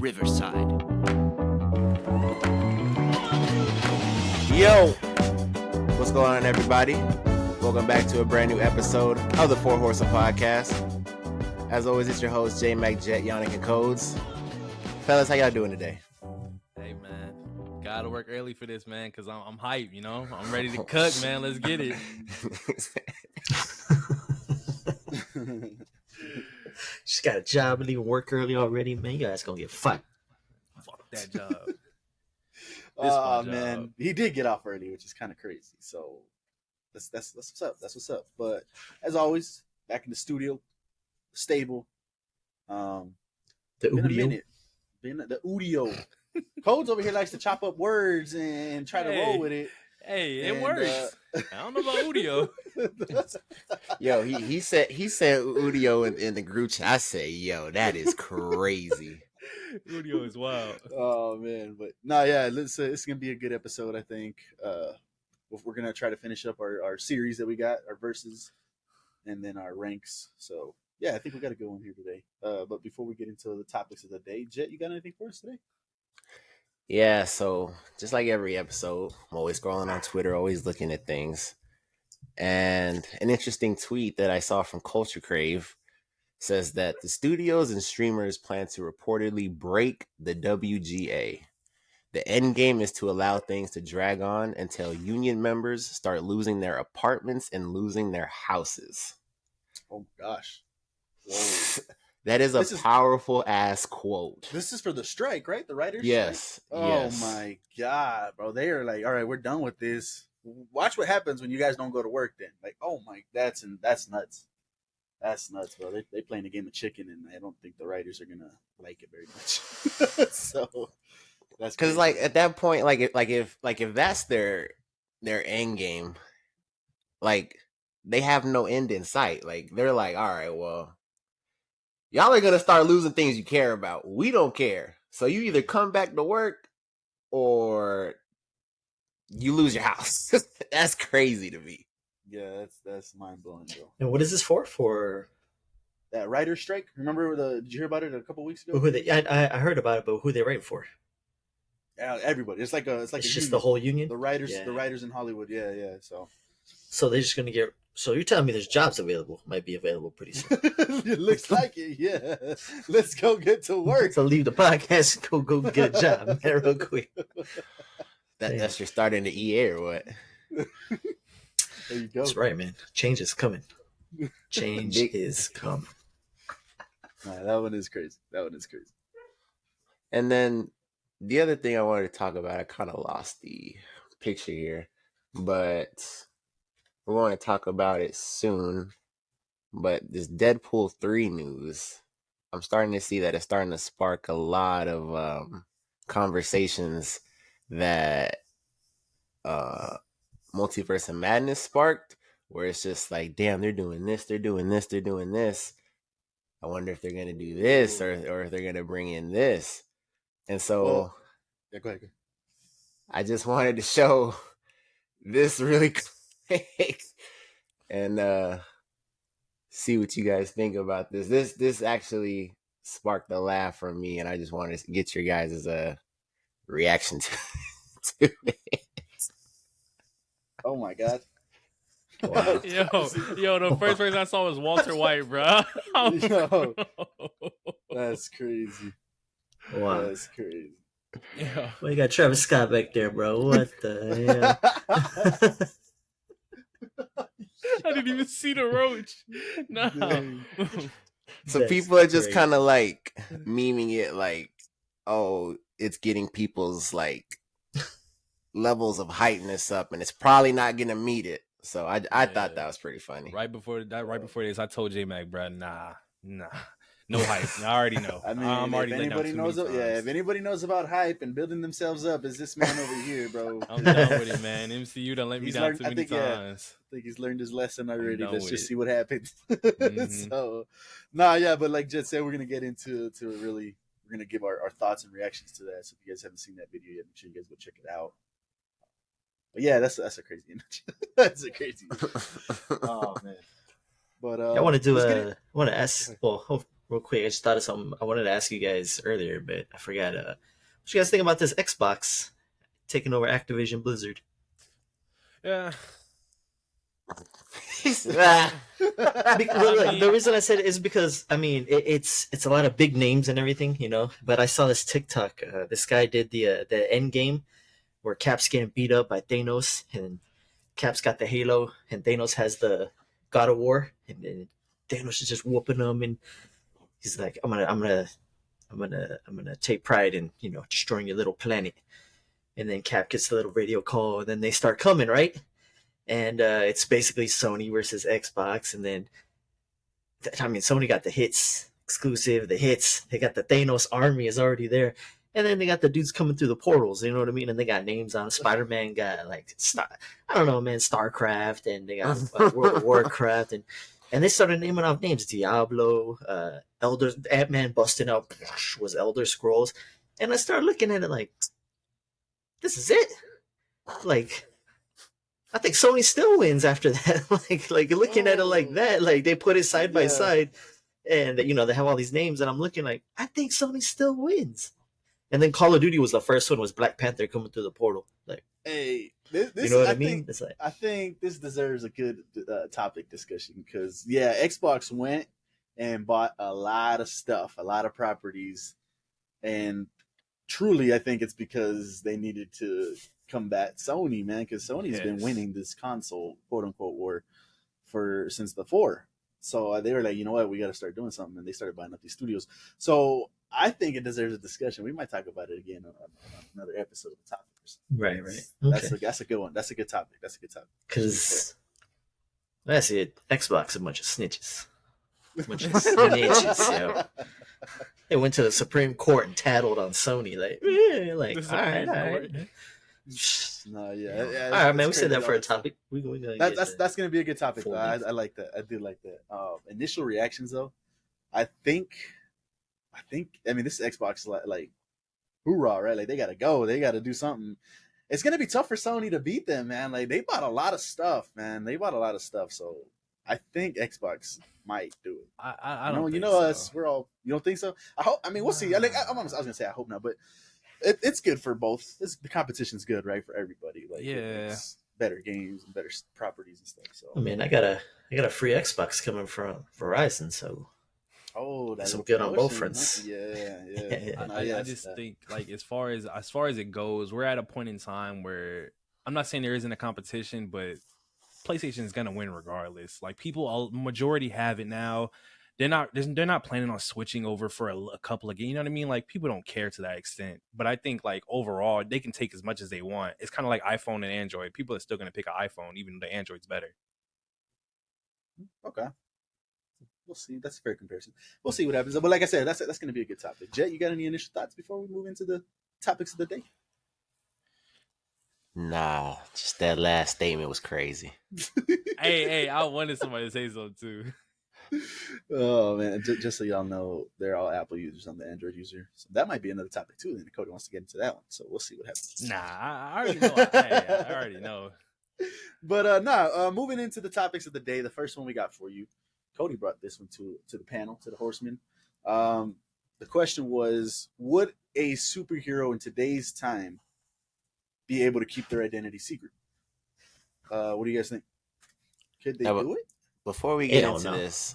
Riverside. Yo, what's going on, everybody? Welcome back to a brand new episode of the Four Horsemen podcast. As always, it's your host, J Mac, Jet, Yannick, and Codes. Fellas, how y'all doing today? Hey, man. Gotta work early for this, man, because I'm hyped, you know? I'm ready to cut, man. Let's get it. She's got a job and even work early already, man. You guys gonna get fucked. Fuck that job. Oh man, he did get off early, which is kind of crazy. So that's what's up. That's what's up. But as always, back in the studio, stable. The Been a Udio. minute. Been the Udio. Codes over here likes to chop up words and try to roll with it. Hey, it And, works. I don't know about Udio. Yo, he said Udio in the group chat. I say, yo, that is crazy. Udio is wild. Oh man, but no, yeah, it's gonna be a good episode. I think we're gonna try to finish up our series that we got, our verses, and then our ranks. So yeah, I think we got a good one here today. But before we get into the topics of the day, Jet, you got anything for us today? Yeah, so just like every episode, I'm always scrolling on Twitter, always looking at things. And an interesting tweet that I saw from Culture Crave says that the studios and streamers plan to reportedly break the WGA. The end game is to allow things to drag on until union members start losing their apartments and losing their houses. Oh my gosh. Whoa. That is a powerful ass quote. This is for the strike, right? The writers' Yes. strike? Oh my God, bro. They are like, all right, we're done with this. Watch what happens when you guys don't go to work then. Like, oh my, that's nuts. That's nuts, bro. They playing a game of chicken, and I don't think the writers are gonna like it very much. So that's because, like, at that point, if that's their end game, like, they have no end in sight. Like, they're like, all right, well, y'all are gonna start losing things you care about. We don't care. So you either come back to work or you lose your house. That's crazy to me. Yeah, that's mind blowing, bro. And what is this for? For that writer's strike? Remember did you hear about it a couple weeks ago? who they? I heard about it, but who they writing for? Yeah, everybody. It's It's a just union. the whole union. The writers, Yeah. the writers in Hollywood. Yeah. So they're just gonna get. So you're telling me there's jobs available? Might be available pretty soon. It looks like it. Yeah. Let's go get to work. So leave the podcast and go get a job, man, real quick. That's your start in the EA or what? There you go. That's right, man. Change is coming. Change is coming. Nah, that one is crazy. And then the other thing I wanted to talk about, I kind of lost the picture here, but we're going to talk about it soon. But this Deadpool 3 news, I'm starting to see that it's starting to spark a lot of conversations that Multiverse of Madness sparked, where it's just like, damn, they're doing this. I wonder if they're going to do this or if they're going to bring in this. And so Yeah, go ahead. I just wanted to show this really quick and see what you guys think about this. This actually sparked a laugh from me, and I just wanted to get your guys' reaction to it. Oh my God. Wow. Yo, the first person I saw was Walter White, bro. Yo. That's crazy. Wow. That's crazy. Yeah. Well, you got Travis Scott back there, bro. What the hell? I didn't even see the roach. Nah. So That's people are just crazy. kind of like memeing it like, oh, it's getting people's like levels of hypeness up, and it's probably not gonna meet it. So I thought that was pretty funny. Right before this, I told J Mac, bro, nah, no hype. I already know. I mean, I'm already if let down anybody too knows, many times. if anybody knows about hype and building themselves up, is this man over here, bro? I'm done with it, man. MCU done let me He's down learned- too I many think, yeah. times. I think he's learned his lesson already. done Let's with just it. see what happens. Mhm. So, but like Jet said, we're gonna get into we're gonna give our thoughts and reactions to that. So if you guys haven't seen that video yet, make sure you guys go check it out. But yeah, that's a crazy image. That's a crazy image. Oh man. But I want to do let's get it. I want to ask. Well, real quick. I just thought of something I wanted to ask you guys earlier, but I forgot. What you guys think about this Xbox taking over Activision Blizzard? Yeah. Ah. The reason I said it is because I mean it's a lot of big names and everything, you know. But I saw this TikTok. This guy did the end game where Cap's getting beat up by Thanos, and Cap's got the Halo, and Thanos has the God of War, and then Thanos is just whooping him, and he's like, I'm gonna take pride in destroying your little planet. And then Cap gets the little radio call, and then they start coming, right? And it's basically Sony versus Xbox, and then I mean Sony got the hits exclusive, the hits. They got the Thanos army is already there, and then they got the dudes coming through the portals. You know what I mean? And they got names on. Spider-Man got like I don't know, man, StarCraft, and they got World of Warcraft, and they started naming off names: Diablo, Elder Ant-Man busting out was Elder Scrolls, and I started looking at it like, this is it. Like, I think Sony still wins after that. like looking at it like that, like they put it side by side, and they have all these names, and I'm looking like, I think Sony still wins. And then Call of Duty was the first one, was Black Panther coming through the portal. Like, hey, this you know what I mean? It's like, I think this deserves a good topic discussion because Xbox went and bought a lot of stuff, a lot of properties, and truly, I think it's because they needed to combat Sony, man, because Sony's been winning this console quote unquote war since the 4. So they were like, you know what, we got to start doing something, and they started buying up these studios. So I think it deserves a discussion. We might talk about it again on another episode of the topics. right. Okay. That's a good one. That's a good topic. Because that's it. Xbox a bunch of snitches. A bunch of snitches, yo. They went to the Supreme Court and tattled on Sony, like all right. No, yeah. All right, man. We said that for a topic. That's gonna be a good topic. Though. I like that. I do like that. Initial reactions, though. I mean, this is Xbox like hoorah, right? Like they gotta go. They gotta do something. It's gonna be tough for Sony to beat them, man. Like they bought a lot of stuff, man. So I think Xbox might do it. I don't. You know us. We're all. You don't think so? I hope. I mean, we'll see. I was gonna say I hope not, but it's good for both. The competition's good, right, for everybody. Like, it's better games and better properties and stuff. So I mean, I got a free Xbox coming from Verizon, so that's some good on both fronts. Yeah. I just think, like, as far as it goes, we're at a point in time where I'm not saying there isn't a competition, but PlayStation is gonna win regardless. Like, majority have it now. They're not planning on switching over for a couple of games. You know what I mean? Like, people don't care to that extent. But I think, like, overall, they can take as much as they want. It's kind of like iPhone and Android. People are still going to pick an iPhone, even though the Android's better. Okay. We'll see. That's a fair comparison. We'll see what happens. But like I said, that's going to be a good topic. Jet, you got any initial thoughts before we move into the topics of the day? Nah, just that last statement was crazy. Hey, I wanted somebody to say something, too. Oh man! Just so y'all know, they're all Apple users. I'm the Android user, so that might be another topic too. And Cody wants to get into that one, so we'll see what happens. Nah, I already know. I already know. But moving into the topics of the day, the first one we got for you, Cody brought this one to the panel, to the Horsemen. The question was: would a superhero in today's time be able to keep their identity secret? What do you guys think? Could they do it? Before we get into this,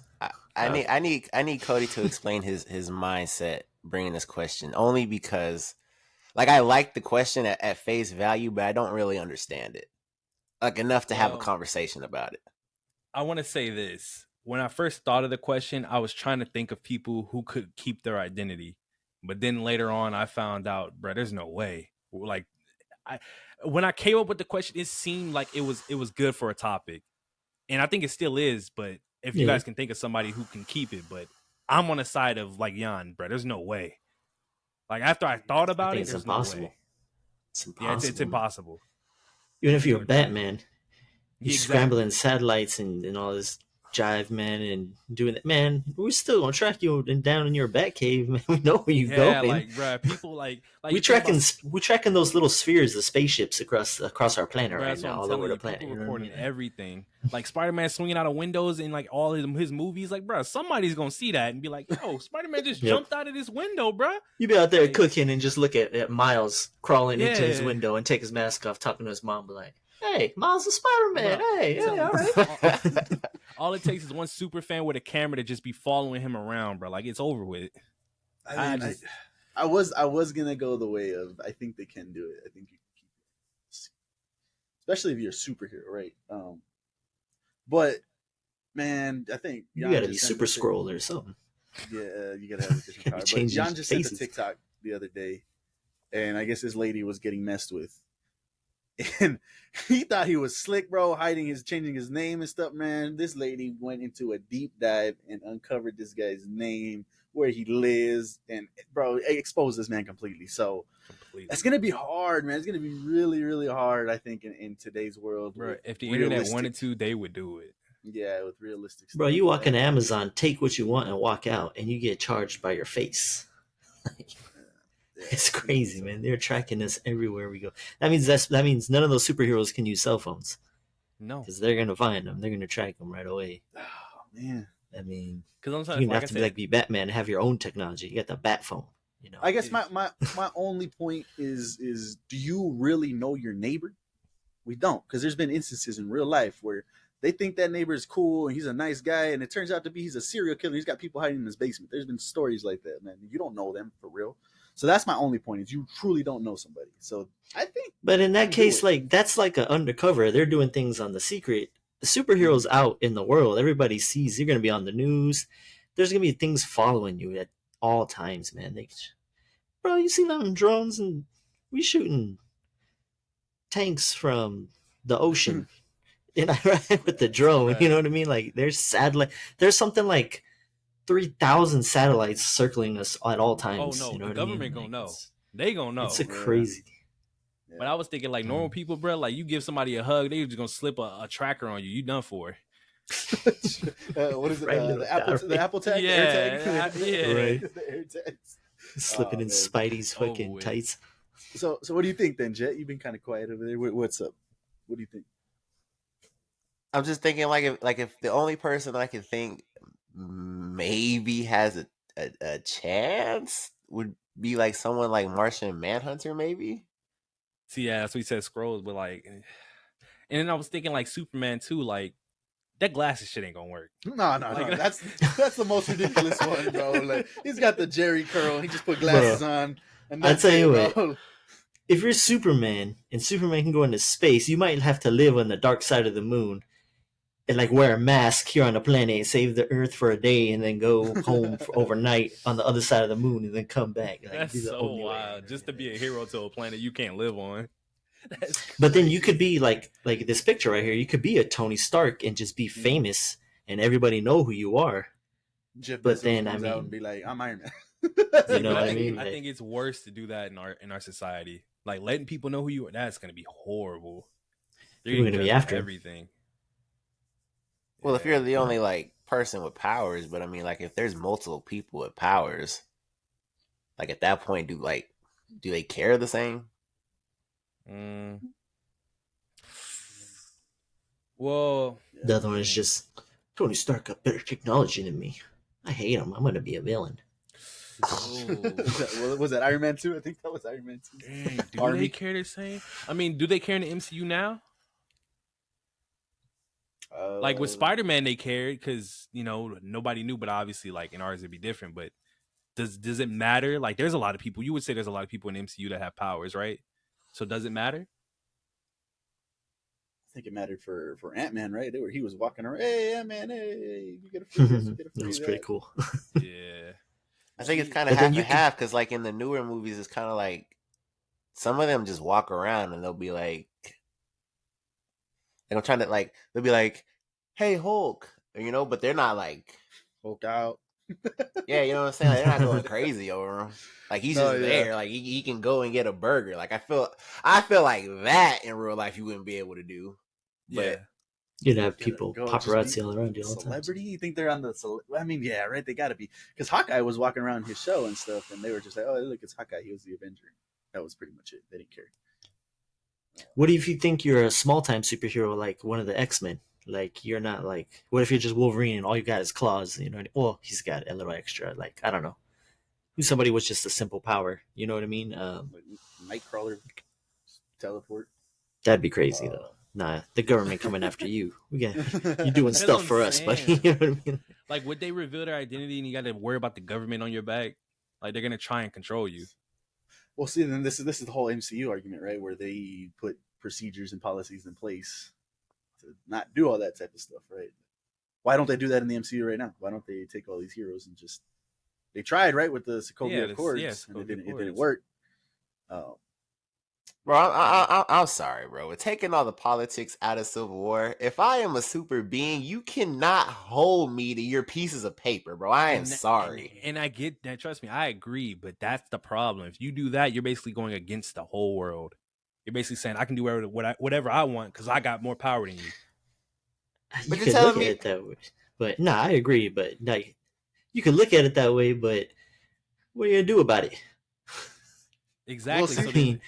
I need Cody to explain his mindset bringing this question, only because, like, I like the question at face value, but I don't really understand it, like, enough to have a conversation about it. I want to say this. When I first thought of the question, I was trying to think of people who could keep their identity, but then later on, I found out, bro, there's no way. Like, when I came up with the question, it seemed like it was good for a topic. And I think it still is, but if you guys can think of somebody who can keep it, but I'm on the side of, like, Jan, bro, there's no way. Like, after I thought about it, there's impossible. No way. It's impossible. Yeah, it's impossible. Even if you're Batman, you're scrambling satellites and all this jive, man, and doing that, man. We're still gonna track you down in your bat cave, man. We know where you Yeah, going. like, bruh, people like we you think about, tracking those little spheres, the spaceships across our planet bruh, right that's what now, I'm all telling over you. the planet. People You know what I recording mean? everything. Like Spider-Man swinging out of windows in like all his movies. Like, bruh, somebody's gonna see that and be like, "Yo, Spider-Man just Yep. jumped out of this window, bruh." You be out there Like, cooking and just look at Miles crawling into his Yeah. window and take his mask off, talking to his mom, be like, "Hey, Miles is Spider-Man. Bruh, Hey, I'm all telling right." you, all it takes is one super fan with a camera to just be following him around, bro. Like, it's over with. I was gonna go the way of I think they can do it. I think you can keep it, especially if you're a superhero, right? But man, I think You Jan gotta be just sent super a scroll or something. Yeah, you gotta have a different power. But Changing Jan just sent a faces. TikTok the other day, and I guess this lady was getting messed with, and he thought he was slick, bro, changing his name and stuff. Man, this lady went into a deep dive and uncovered this guy's name, where he lives, and bro, exposed this man completely. So it's gonna be hard, man. It's gonna be really, really hard. I think in today's world, Bro, if the realistic, internet wanted to, they would do it. yeah, with realistic stuff. Bro, you walk into Amazon, take what you want, and walk out, and you get charged by your face. It's crazy, man. They're tracking us everywhere we go. That means none of those superheroes can use cell phones. No, because they're gonna find them. They're gonna track them right away. Oh man. I mean, because you have to be Batman and have your own technology. You got the bat phone. You know. I guess my only point is do you really know your neighbor? We don't, because there's been instances in real life where they think that neighbor is cool and he's a nice guy, and it turns out to be he's a serial killer. He's got people hiding in his basement. There's been stories like that, man. You don't know them for real. So that's my only point, is you truly don't know somebody. So I think, but in that case, like that's like an undercover. They're doing things on the secret. The superheroes out in the world, everybody sees. You're gonna be on the news. There's gonna be things following you at all times, man. Bro, you see them drones, and we shooting tanks from the ocean. And I ride with the drone. Right. You know what I mean? Like there's something like 3,000 satellites circling us at all times. Oh no, you know the government gonna know. They gonna know. It's crazy. Yeah. But I was thinking, like, normal people, bro, like, you give somebody a hug, they just gonna slip a tracker on you. You done for. What is it? The Apple tag? Yeah. The AirTag? Yeah. Right. The AirTags. Slipping in Spidey's fucking tights. So what do you think then, Jet? You've been kind of quiet over there. What's up? What do you think? I'm just thinking, if the only person I can think maybe has a chance would be like someone like Martian Manhunter, maybe. See, yeah, that's what he said. Scrolls, but like, and then I was thinking like Superman too. Like that glasses shit ain't gonna work. No. That's the most ridiculous one, bro. Like he's got the Jerry curl. He just put glasses on. And I tell you what, if you're Superman and Superman can go into space, you might have to live on the dark side of the moon and like wear a mask here on the planet and save the Earth for a day and then go home for overnight on the other side of the moon and then come back. Like, that's so wild. Just to be a hero to a planet you can't live on. But then you could be like this picture right here. You could be a Tony Stark and just be famous and everybody know who you are. But then I mean, out and be like, I'm Iron Man. You know what I mean? I think it's worse to do that in our society. Like letting people know who you are. That's gonna be horrible. You're gonna be after everything. Well, if you're the only like person with powers, but I mean, like if there's multiple people with powers, like at that point, do they care the same? Well, the other one is just Tony Stark got better technology than me. I hate him. I'm gonna be a villain. Was that Iron Man 2? I think that was Iron Man 2. Dang, do they care the same? I mean, do they care in the MCU now? Like with Spider-Man, they cared because nobody knew, but obviously, like in ours, it'd be different. But does it matter? Like, there's a lot of people. You would say there's a lot of people in MCU that have powers, right? So does it matter? I think it mattered for Ant-Man, right? He was walking around, hey Ant-Man, hey, you get a free this, you get a free that was pretty cool. Yeah, I think it's kind of half and half because, like in the newer movies, it's kind of like some of them just walk around and they'll be like. And I'm trying to they'll be like, "Hey Hulk," but they're not like Hulk out. Yeah, you know what I'm saying? Like, they're not going crazy over him. Like he's just there. Like he can go and get a burger. Like I feel like that in real life you wouldn't be able to do. But You'd have Gotta people go, just paparazzi be all around you all the time. celebrity. You think they're on the? I mean, yeah, right. They got to be because Hawkeye was walking around his show and stuff, and they were just like, "Oh, look, it's Hawkeye. He was the Avenger." That was pretty much it. They didn't care. What if you think you're a small time superhero like one of the X-Men? Like you're not like. What if you're just Wolverine and all you got is claws? You know. Well, he's got a little extra. Like I don't know. Who's somebody with just a simple power? You know what I mean? Like Nightcrawler, teleport. That'd be crazy though. Nah, the government coming after you. We got you doing That's stuff what for I'm us, buddy. saying. You know what I mean? Like, would they reveal their identity and you got to worry about the government on your back? Like, they're gonna try and control you. Well, see, then this is the whole MCU argument, right? Where they put procedures and policies in place to not do all that type of stuff, right? Why don't they do that in the MCU right now? Why don't they take all these heroes and just they tried, right, with the Sokovia Accords, and it didn't work. Bro, I'm sorry, bro. We're taking all the politics out of Civil War. If I am a super being, you cannot hold me to your pieces of paper, bro. I am sorry. And I get that. Trust me, I agree. But that's the problem. If you do that, you're basically going against the whole world. You're basically saying I can do whatever I want because I got more power than you. You could look at it that way, but no, I agree. But no, you can look at it that way, but what are you gonna do about it? Exactly. Well, I mean,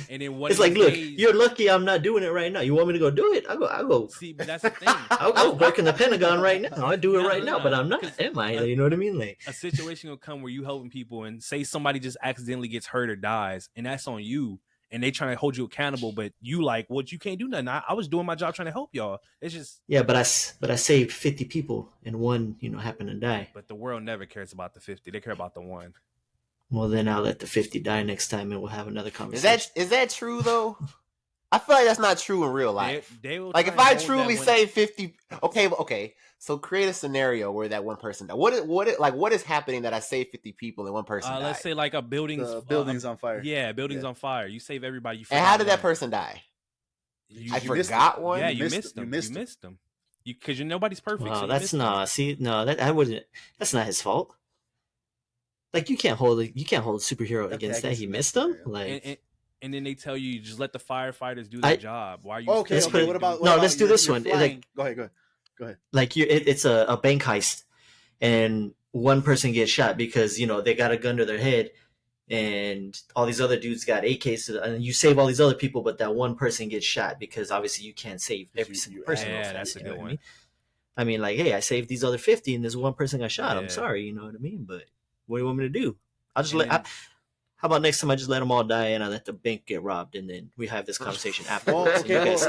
and then what? It's like, look, you're lucky I'm not doing it right now. You want me to go do it? I'll go. See, but that's the thing. I'll work in the Pentagon right now. I'll do it right now, but I'm not. Am I? You know what I mean? Like a situation will come where you helping people, and say somebody just accidentally gets hurt or dies, and that's on you. And they trying to hold you accountable, but you like, what? You can't do nothing. I was doing my job trying to help y'all. It's just but I saved 50 people, and one happened to die. But the world never cares about the 50. They care about the one. Well, then I'll let the 50 die next time, and we'll have another conversation. Is that true though? I feel like that's not true in real life. They like if I truly say 50, okay. So create a scenario where that one person died. What is happening that I save 50 people and one person died? Let's say like a building's on fire. Yeah, building's on fire. You save everybody. And how did that person die? I forgot one. Yeah, you missed them. You missed them. Because nobody's perfect. Well, so that's not. See, no, that I wouldn't. That's not his fault. Like you can't hold a superhero against that. He missed them. Like. And then they tell you just let the firefighters do their job. Why are you? Okay. What about? Let's do this one. Like, go ahead. Like it's a bank heist, and one person gets shot because they got a gun to their head, and all these other dudes got AKs, and you save all these other people, but that one person gets shot because obviously you can't save every single person. Yeah, that's a good one. I mean, like, hey, I saved these other 50, and this one person got shot. Yeah. I'm sorry, you know what I mean? But what do you want me to do? I'll just how about next time I just let them all die and I let the bank get robbed, and then we have this conversation afterwards. Because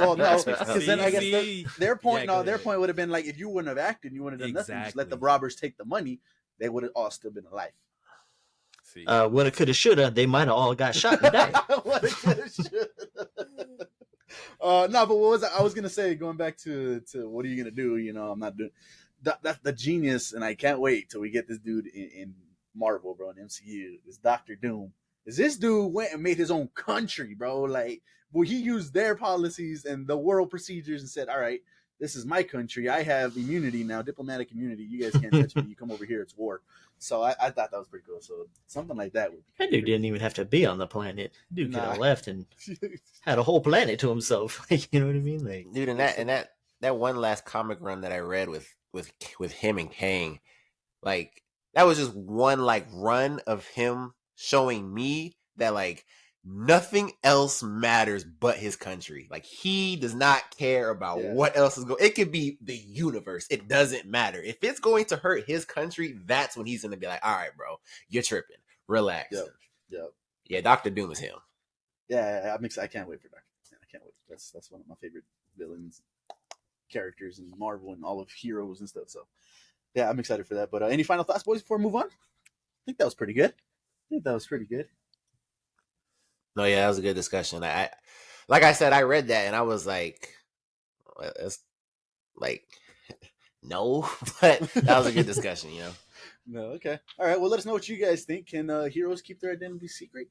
then I guess their point would have been like, if you wouldn't have acted, you wouldn't have done nothing. Just let the robbers take the money, they would have all still been alive. Woulda, coulda, shoulda. They might have all got shot and died. Woulda, coulda, shoulda. No, but what was I was gonna say? Going back to what are you gonna do? I'm not doing that's the genius, and I can't wait till we get this dude in Marvel, bro, in MCU. This Dr. Doom. Is this dude went and made his own country, bro? Like, well, he used their policies and the world procedures and said, all right, this is my country. I have immunity now, diplomatic immunity. You guys can't touch me. You come over here, it's war. So I thought that was pretty cool. So something like that would be that dude didn't even have to be on the planet. Dude could have left and had a whole planet to himself. You know what I mean? Like, dude, and that one last comic run that I read with him and Kang, like, that was just one like run of him showing me that like nothing else matters but his country. Like, he does not care about what else is going. It could be the universe. It doesn't matter. If it's going to hurt his country, that's when he's going to be like, all right, bro, you're tripping. Relax. Yep. Yeah, Dr. Doom is him. Yeah, I can't wait for Dr. Doom. I can't wait. That's one of my favorite villains, characters in Marvel and all of heroes and stuff. So yeah, I'm excited for that. But any final thoughts, boys, before we move on? I think that was pretty good. No, yeah, that was a good discussion. Like I said, I read that and I was like, well, it's like, no, but that was a good discussion, No, okay. All right. Well, let us know what you guys think. Can heroes keep their identity secret?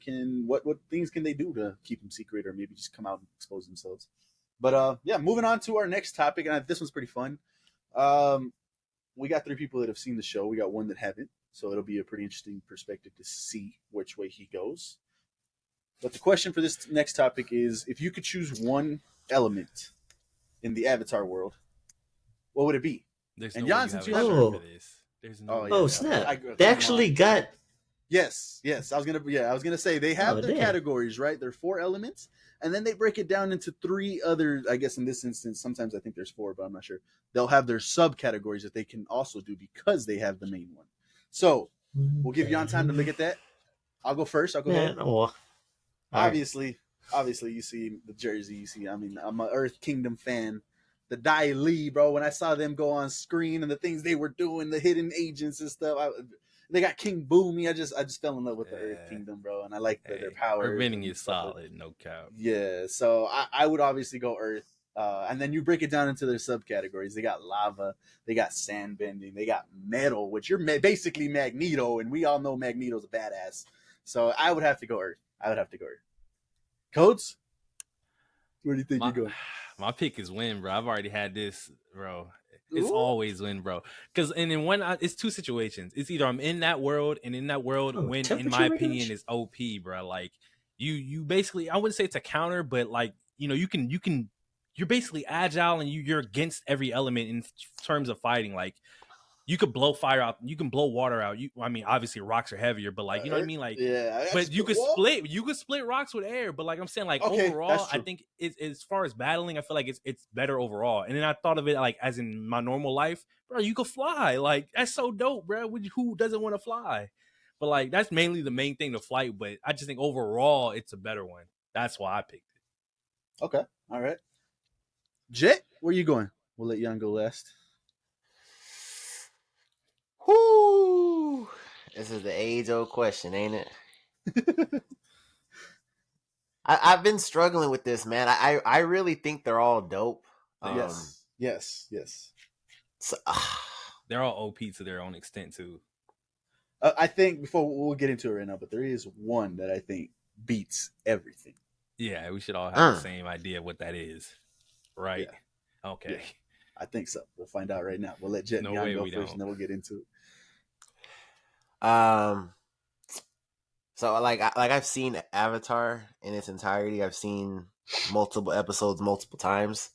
What things can they do to keep them secret, or maybe just come out and expose themselves? But yeah, moving on to our next topic, and this one's pretty fun. We got 3 people that have seen the show. We got one that haven't, so it'll be a pretty interesting perspective to see which way he goes. But the question for this next topic is, if you could choose one element in the Avatar world what would it be? There's And no way Jan, you since have you a have- shirt Oh. for this. There's no Oh, way. yeah, Oh yeah. snap! Come They on. actually got. Yes. I was gonna say they have Oh, their damn. categories, right? They're 4 elements, and then they break it down into 3 other. I guess in this instance, sometimes I think there's 4, but I'm not sure. They'll have their subcategories that they can also do because they have the main one. So we'll give Jan time to look at that. I'll go first. I'll go ahead. Man, oh, all right. Obviously, you see the jersey. You see, I mean, I'm an Earth Kingdom fan. The Dai Li, bro. When I saw them go on screen and the things they were doing, the hidden agents and stuff, they got King Boomy. I just fell in love with the Earth Yeah. Kingdom, bro, and I like their Hey, powers. Preventing and is stuff like- solid, no cap. Yeah, so I would obviously go Earth. And then you break it down into their subcategories. They got lava, they got sand bending, they got metal, which you're basically Magneto, and we all know Magneto's a badass. So I would have to go Earth. Codes? Where do you think My, you're going? my pick is win, bro. I've already had this, bro. It's Ooh. always win, bro. Because and then it's 2 situations. It's either I'm in that world, and in that world, Oh, win, in temperature my opinion, regulation? is OP, bro. Like you basically, I wouldn't say it's a counter, but like you're basically agile, and you're against every element in terms of fighting. Like you could blow fire out, you can blow water out. I mean, obviously rocks are heavier, but like you know what I mean, like. Yeah, But you could split rocks with air. But like I'm saying, like Okay, overall, that's I true. think as far as battling, I feel like it's better overall. And then I thought of it like as in my normal life, bro. You could fly, like that's so dope, bro. Who doesn't want to fly? But like that's mainly the main thing to flight. But I just think overall, it's a better one. That's why I picked it. Okay, all right. Jet, where you going? We'll let Jan go last. Whoo! This is the age-old question, ain't it? I've been struggling with this, man. I really think they're all dope. Yes. So, They're all OP to their own extent too. I think before we'll get into it right now, but there is one that I think beats everything. Yeah, we should all have the same idea of what that is, right? Yeah. Okay. Yeah. I think so. We'll find out right now. We'll let Jet and No way Jan go we first, don't. and then we'll get into it. So like I've seen Avatar in its entirety. I've seen multiple episodes multiple times.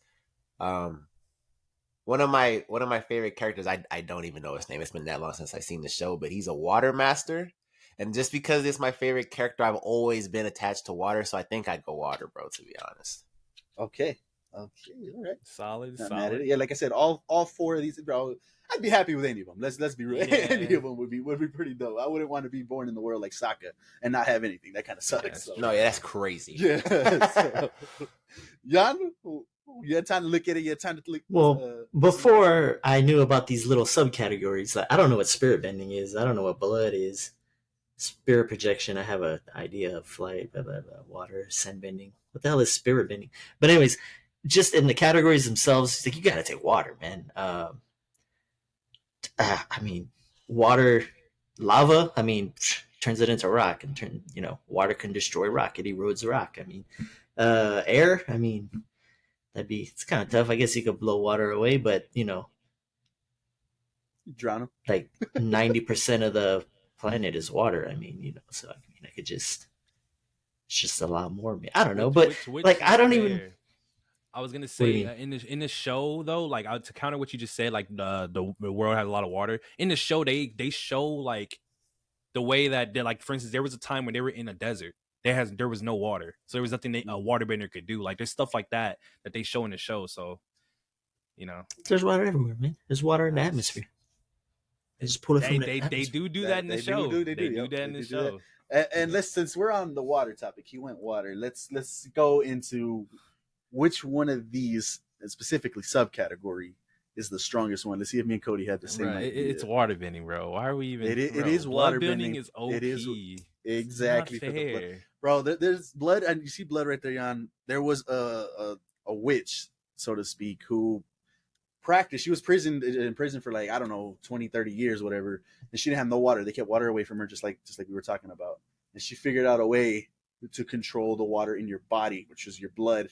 One of my favorite characters, I don't even know his name. It's been that long since I've seen the show, but he's a water master. And just because it's my favorite character, I've always been attached to water, so I think I'd go water, bro, to be honest. Okay, all right. Solid. Not mad at it. Yeah, like I said, all 4 of these, bro. I'd be happy with any of them. Let's be real. Yeah. Any of them would be pretty dope. I wouldn't want to be born in the world like Sokka and not have anything. That kind of sucks. that's So. No, yeah, that's crazy. Yeah. So, Jan, you had time to look at it. You had time to look. Well, before I knew about these little subcategories, like I don't know what spirit bending is. I don't know what blood is. Spirit projection, I have an idea of flight, blah, blah, blah, water, sand bending. What the hell is spirit bending? But anyways, just in the categories themselves, it's like you gotta take water, man. I mean, water, lava. I mean, turns it into rock, and water can destroy rock. It erodes rock. I mean, air. I mean, it's kind of tough. I guess you could blow water away, but drown them. like 90% of the planet is water. I mean, so I could just. It's just a lot more. I don't know, but like I don't even. I was gonna What do you say in the show though, like to counter what you just said, like the world has a lot of water. In the show, they show like the way that like for instance, there was a time when they were in a desert. There was no water, so there was nothing a waterbender could do. Like there's stuff like that they show in the show. So there's water everywhere, man. There's water in the atmosphere. They just pull it from the they atmosphere. do that in the show. They do that in the show. And since we're on the water topic, he went water. Let's go into which one of these, specifically subcategory, is the strongest one. Let's see if me and Cody have the same idea. It's water bending, bro. Why are we even? It is water bending. bending. Is OP. It is exactly It's not for the blood. fair. Bro, there's blood, and you see blood right there, Jan. There was a witch, so to speak, who practiced. She was in prison for like, I don't know, 20, 30 years, whatever. And she didn't have no water. They kept water away from her, just like we were talking about. And she figured out a way to control the water in your body, which is your blood.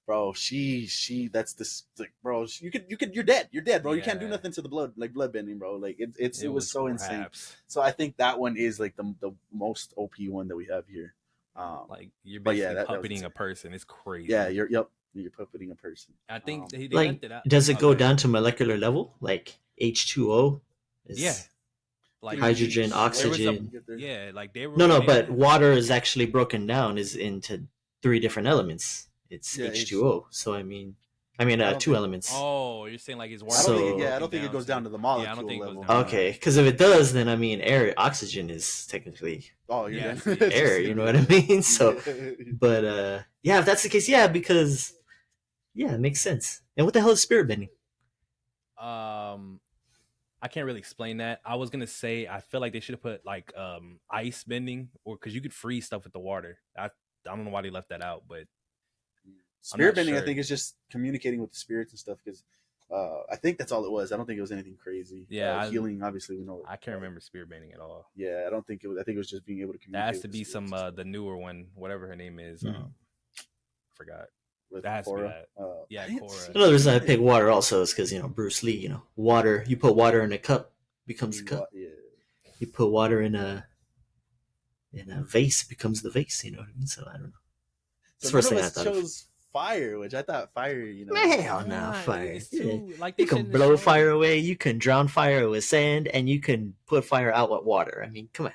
Bro, that's this, like, bro, you're dead, bro. You can't do Yeah. nothing to the blood, like blood bending, bro. Like it was so insane. raps. So I think that one is like the most OP one that we have here. Like you're But yeah, basically that was puppeting insane. a person. It's crazy. Yeah, You're puppeting a person. I think they Like, left it out. does it Oh, go go ahead. down to molecular level? Like H2O is Yeah. Like hydrogen, there was oxygen. yeah, like they were No, they but didn't- water is actually broken down is into 3 different elements. It's Yeah, H2O. So I mean, I don't 2 think- elements. Oh, you're saying like it's I water. don't think. So- Yeah, I don't think it goes down to the molecule Yeah, I don't think it goes level. down. Okay, because if it does, then I mean, oxygen is technically Oh, you're Yeah, done. it's air. You know what I mean? So, but yeah, if that's the case, yeah, because yeah, it makes sense. And what the hell is spirit bending? I can't really explain that. I was gonna say I feel like they should have put like ice bending, or because you could freeze stuff with the water. I don't know why they left that out, but Spirit bending, sure. I think, is just communicating with the spirits and stuff. Because I think that's all it was. I don't think it was anything crazy. Yeah, healing. Obviously, we know. I can't remember spear bending at all. Yeah, I don't think it was. I think it was just being able to That communicate. has to with be the some spirits and the newer one, whatever her name is. Mhm. Forgot. with that has to be Korra. Yeah, I didn't Korra. see Another reason I it. pick water also is because Bruce Lee. Water. You put water in a cup, becomes a cup. Yeah. You put water in a vase, becomes the vase. You know what I mean? So I don't know. It's So the first none thing of I us thought of. chose fire, which I thought fire. Hell no, Nah, fire. it's Yeah. too, like they You can shouldn't blow have fire shown- away. You can drown fire with sand, and you can put fire out with water. I mean, come on.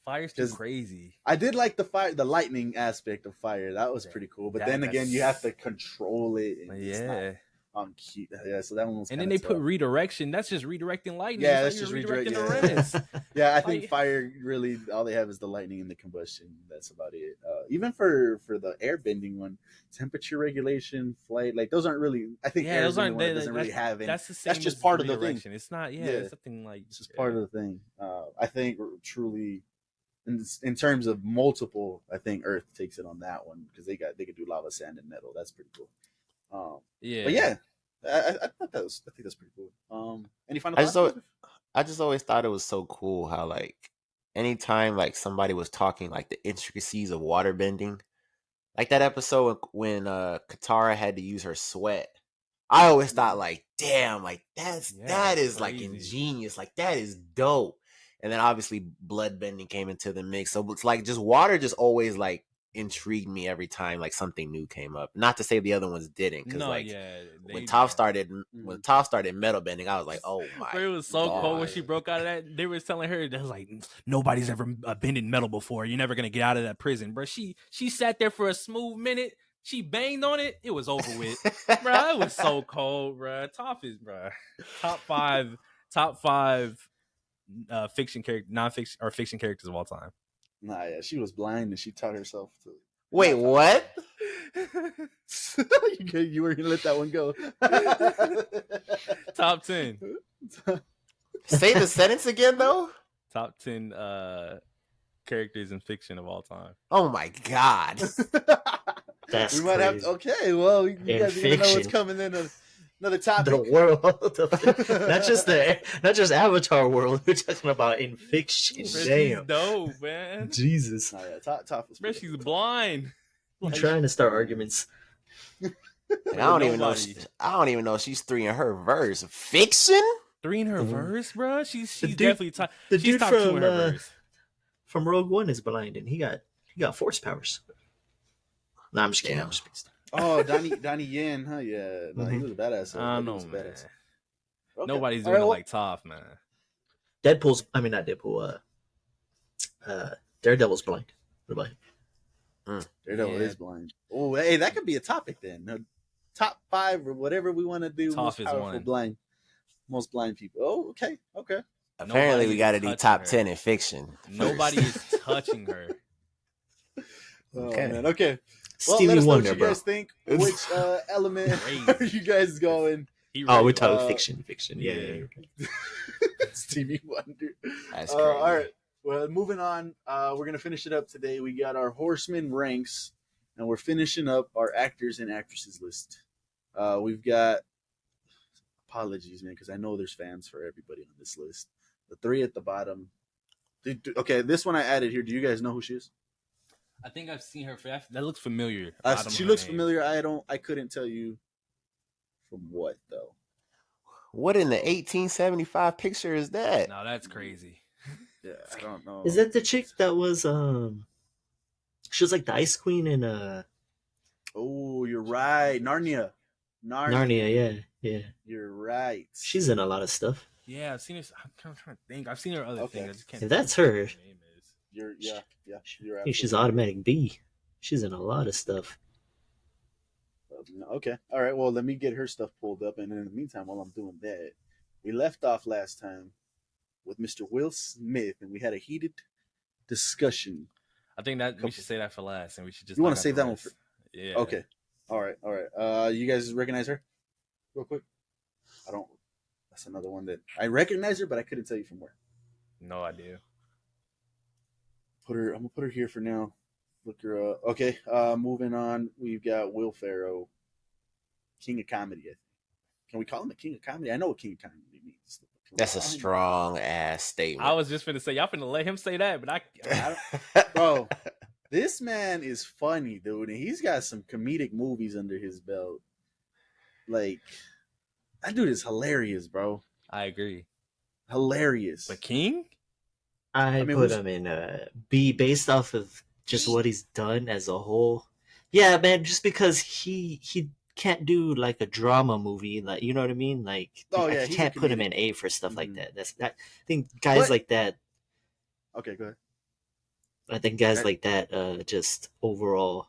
Fire's too 'Cause- crazy. I did like the lightning aspect of fire. That was pretty cool. But That- then again, you have that's- to control it. And it's not Yeah, on cue. Yeah, so that one was. and then kinda they put tough. redirection. That's just redirecting lightning. Yeah, It's that's like just you're redirect- redirecting the rest. Yeah, I think Like- fire really all they have is the lightning and the combustion. That's about it. Even for the air bending one, temperature regulation, flight, like those aren't really. I think Yeah, air those aren't. one that They, doesn't really have any. That's the same. That's just as part of the thing. redirection. It's not. Yeah, Yeah. it's something like. It's just part of the thing. I think truly, in terms of multiple, I think Earth takes it on that one because they could do lava, sand, and metal. That's pretty cool. Yeah, But yeah, I thought that was. I think that's pretty cool. Any final I thoughts? just al- Joseph? I just always thought it was so cool how like anytime like somebody was talking like the intricacies of water bending, like that episode when Katara had to use her sweat. I always thought like, damn, like Yeah, that is like crazy. ingenious, like that is dope. And then obviously blood bending came into the mix, so it's like just water just always like intrigued me every time like something new came up. Not to say the other ones didn't, because No, like yeah. when they- Toph started metal bending, I was like, oh my. Bro, it was so cold when God. she broke out of that. They were telling her, they was like, nobody's ever bended metal before. You're never gonna get out of that prison, bro. She sat there for a smooth minute. She banged on it. It was over with, bro. It was so cold, bro. Toph is, bro, top five fiction character, non-fiction or fiction characters of all time. Nah, yeah, she was blind and she taught herself to. Wait, what? You were gonna let that one go. Top 10. Say the sentence again though. Top 10 characters in fiction of all time. Oh my god. That's We might have crazy. to. Okay, well, you In guys are gonna know what's fiction. coming in. Another topic. The world, not just Avatar world. We're talking about in fiction. Bro, Damn, she's dope, man. Jesus! Nah, yeah, top was Bro, pretty she's cool. blind. I'm trying to start arguments. And I don't even know. Nobody. I don't even know if she's 3 in her verse. Fiction? 3 in her Mhm. verse, bro. She's The dude- definitely top. The She's dude top 2 in from her verse. from Rogue One is blind, and he got force powers. No, I'm just kidding. Damn. I'm just kidding. Oh, Donnie Yen, huh? Yeah, no, he Mhm. was a badass. I He don't was know, a man. badass. Okay. Nobody's All doing right, it well, like Toph, man. Deadpool's. I mean, not Deadpool. Daredevil's blind. What about him? Daredevil Yeah. is blind. Oh, hey, that could be a topic then. Top 5 or whatever we want to do. Toph Most is powerful one. blind. Most blind people. Oh, okay. Apparently, we Nobody's got to do touching top her. 10 in fiction. Nobody is touching her. Oh, Okay. man. Okay. Well, Stevie let us know Wonder, what you bro. guys think. Which element Crazy. are you guys going? He Oh, we're really- talking Uh, fiction. Yeah. yeah. Stevie Wonder. That's crazy. All right. Well, moving on. We're gonna finish it up today. We got our Horsemen ranks, and we're finishing up our actors and actresses list. We've got apologies, man, because I know there's fans for everybody on this list. The 3 at the bottom. Okay, this one I added here. Do you guys know who she is? I think I've seen her. That looks familiar. I don't know She her looks name. familiar. I couldn't tell you from what though. What in the 1875 picture is that? No, that's crazy. Yeah, I don't know. Is that the chick that was She was like the Ice Queen in Oh, you're right. Narnia. Narnia, yeah. You're right. She's in a lot of stuff. Yeah, I've seen her. I'm trying to think. I've seen her other Okay. things. I just can't. If think that's of her, what her name is. You're I You're think she's absolutely right. automatic B. She's in a lot of stuff. Okay. All right. Well, let me get her stuff pulled up, and in the meantime, while I'm doing that, we left off last time with Mr. Will Smith, and we had a heated discussion. I think that we should say that for last, and we should just. You want knock to out save the that one rest. for? Yeah. Okay. All right. You guys recognize her, real quick? I don't. That's another one that I recognize her, but I couldn't tell you from where. No idea. I'm gonna put her here for now. Look her up. Okay. Moving on. We've got Will Ferrell, King of Comedy. I think. Can we call him the King of Comedy? I know what King of Comedy means. That's a strong ass statement. I was just finna say y'all finna let him say that, but I Bro, this man is funny, dude, and he's got some comedic movies under his belt. Like, that dude is hilarious, bro. I agree. Hilarious. But King? I mean, put who's- him in B based off of just B? what he's done as a whole. Yeah, man, just because he can't do like a drama movie, like, you know what I mean? Like, Oh, yeah, I he's a can't put him comedic. in A for stuff like Mhm. that. I think guys But- like that. Okay, go ahead. I think guys Right. like that, just overall,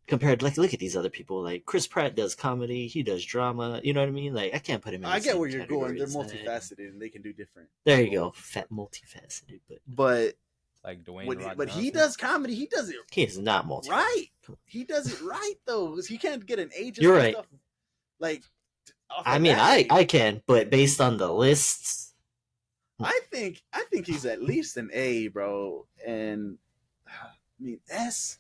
compared, like, look at these other people. Like Chris Pratt does comedy, he does drama. You know what I mean? Like, I can't put him in. I the get same where you're going. They're category as that. multifaceted and they can do different. There you go, multifaceted. But Like Dwayne when, The Rock but he Johnson? does comedy. He does it He is not multifaceted. right. He does it right though. 'Cause he can't get an A. Just You're for right. Stuff. Like, off I of mean, that, I can, but based on the lists, I think he's at least an A, bro. And I mean S,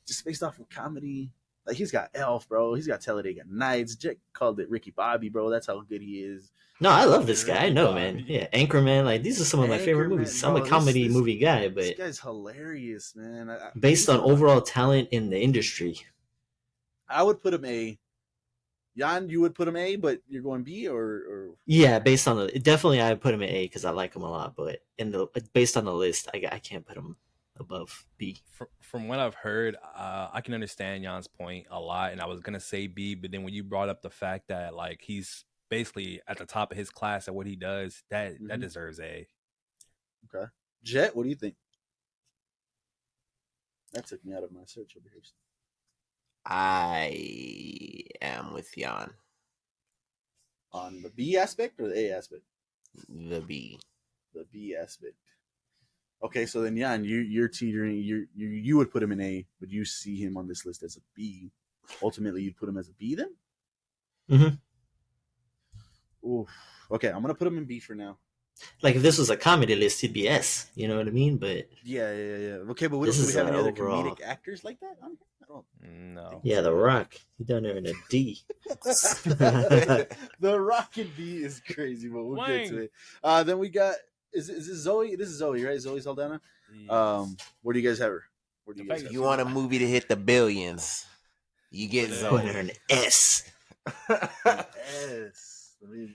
just based off of comedy. Like, he's got Elf, bro. He's got Talladega Nights. Jack called it Ricky Bobby, bro. That's how good he is. no, I love this guy. I know, Ricky man. Bobby. Yeah, Anchorman. Like, these are some of my favorite Anchorman, movies. bro, I'm a comedy this- movie guy, This but guy's hilarious, man. based on overall talent in the industry, I would put him A. Jan, you would put him A, but you're going B or yeah, based on the definitely, I would put him at A because I like him a lot. But based on the list, I can't put him above B. From what I've heard, I can understand Jan's point a lot, and I was gonna say B, but then when you brought up the fact that like he's basically at the top of his class at what he does, that Mhm. deserves A. Okay. Jet, what do you think? That took me out of my search over here. I am with Jan. On the B aspect or the A aspect? The B. The B aspect. Okay, so then Jan, you're teetering. You would put him in A, but you see him on this list as a B. Ultimately, you'd put him as a B then. Mhm. Ooh. Okay, I'm gonna put him in B for now. Like, if this was a comedy list, he'd be S. You know what I mean? But Yeah. Okay, but This do we is, have any other overall. comedic actors like that on here? I don't. No. yeah, The Rock, he done there in a D. The Rocket B is crazy, but we'll get to Wang. it. Then we got is this Zoe? This is Zoe, right? Zoe Saldana. Where do you guys have her? Where do you The guys fact have If you want a movie to hit the billions, you get Put Put Zoe. her in S. her? Yes.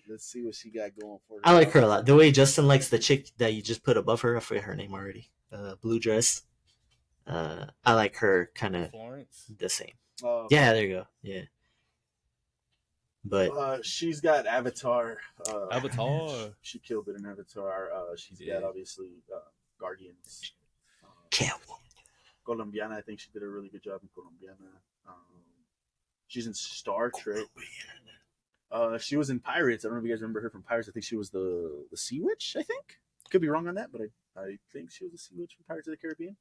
Let's see what she got going for her. I like her a lot. The way Justin likes the chick that you just put above her, I forget her name already. Blue dress. I like her kind of Florence. the same. Yeah. There you go. Yeah. But She's got Avatar. Avatar. She killed it in Avatar. She's Yeah. got obviously Guardians. Catwoman. Colombiana, I think she did a really good job in Colombiana. She's in Star Trek. She was in Pirates. I don't know if you guys remember her from Pirates. I think she was the Sea Witch. I think could be wrong on that, but I think she was the Sea Witch from Pirates of the Caribbean.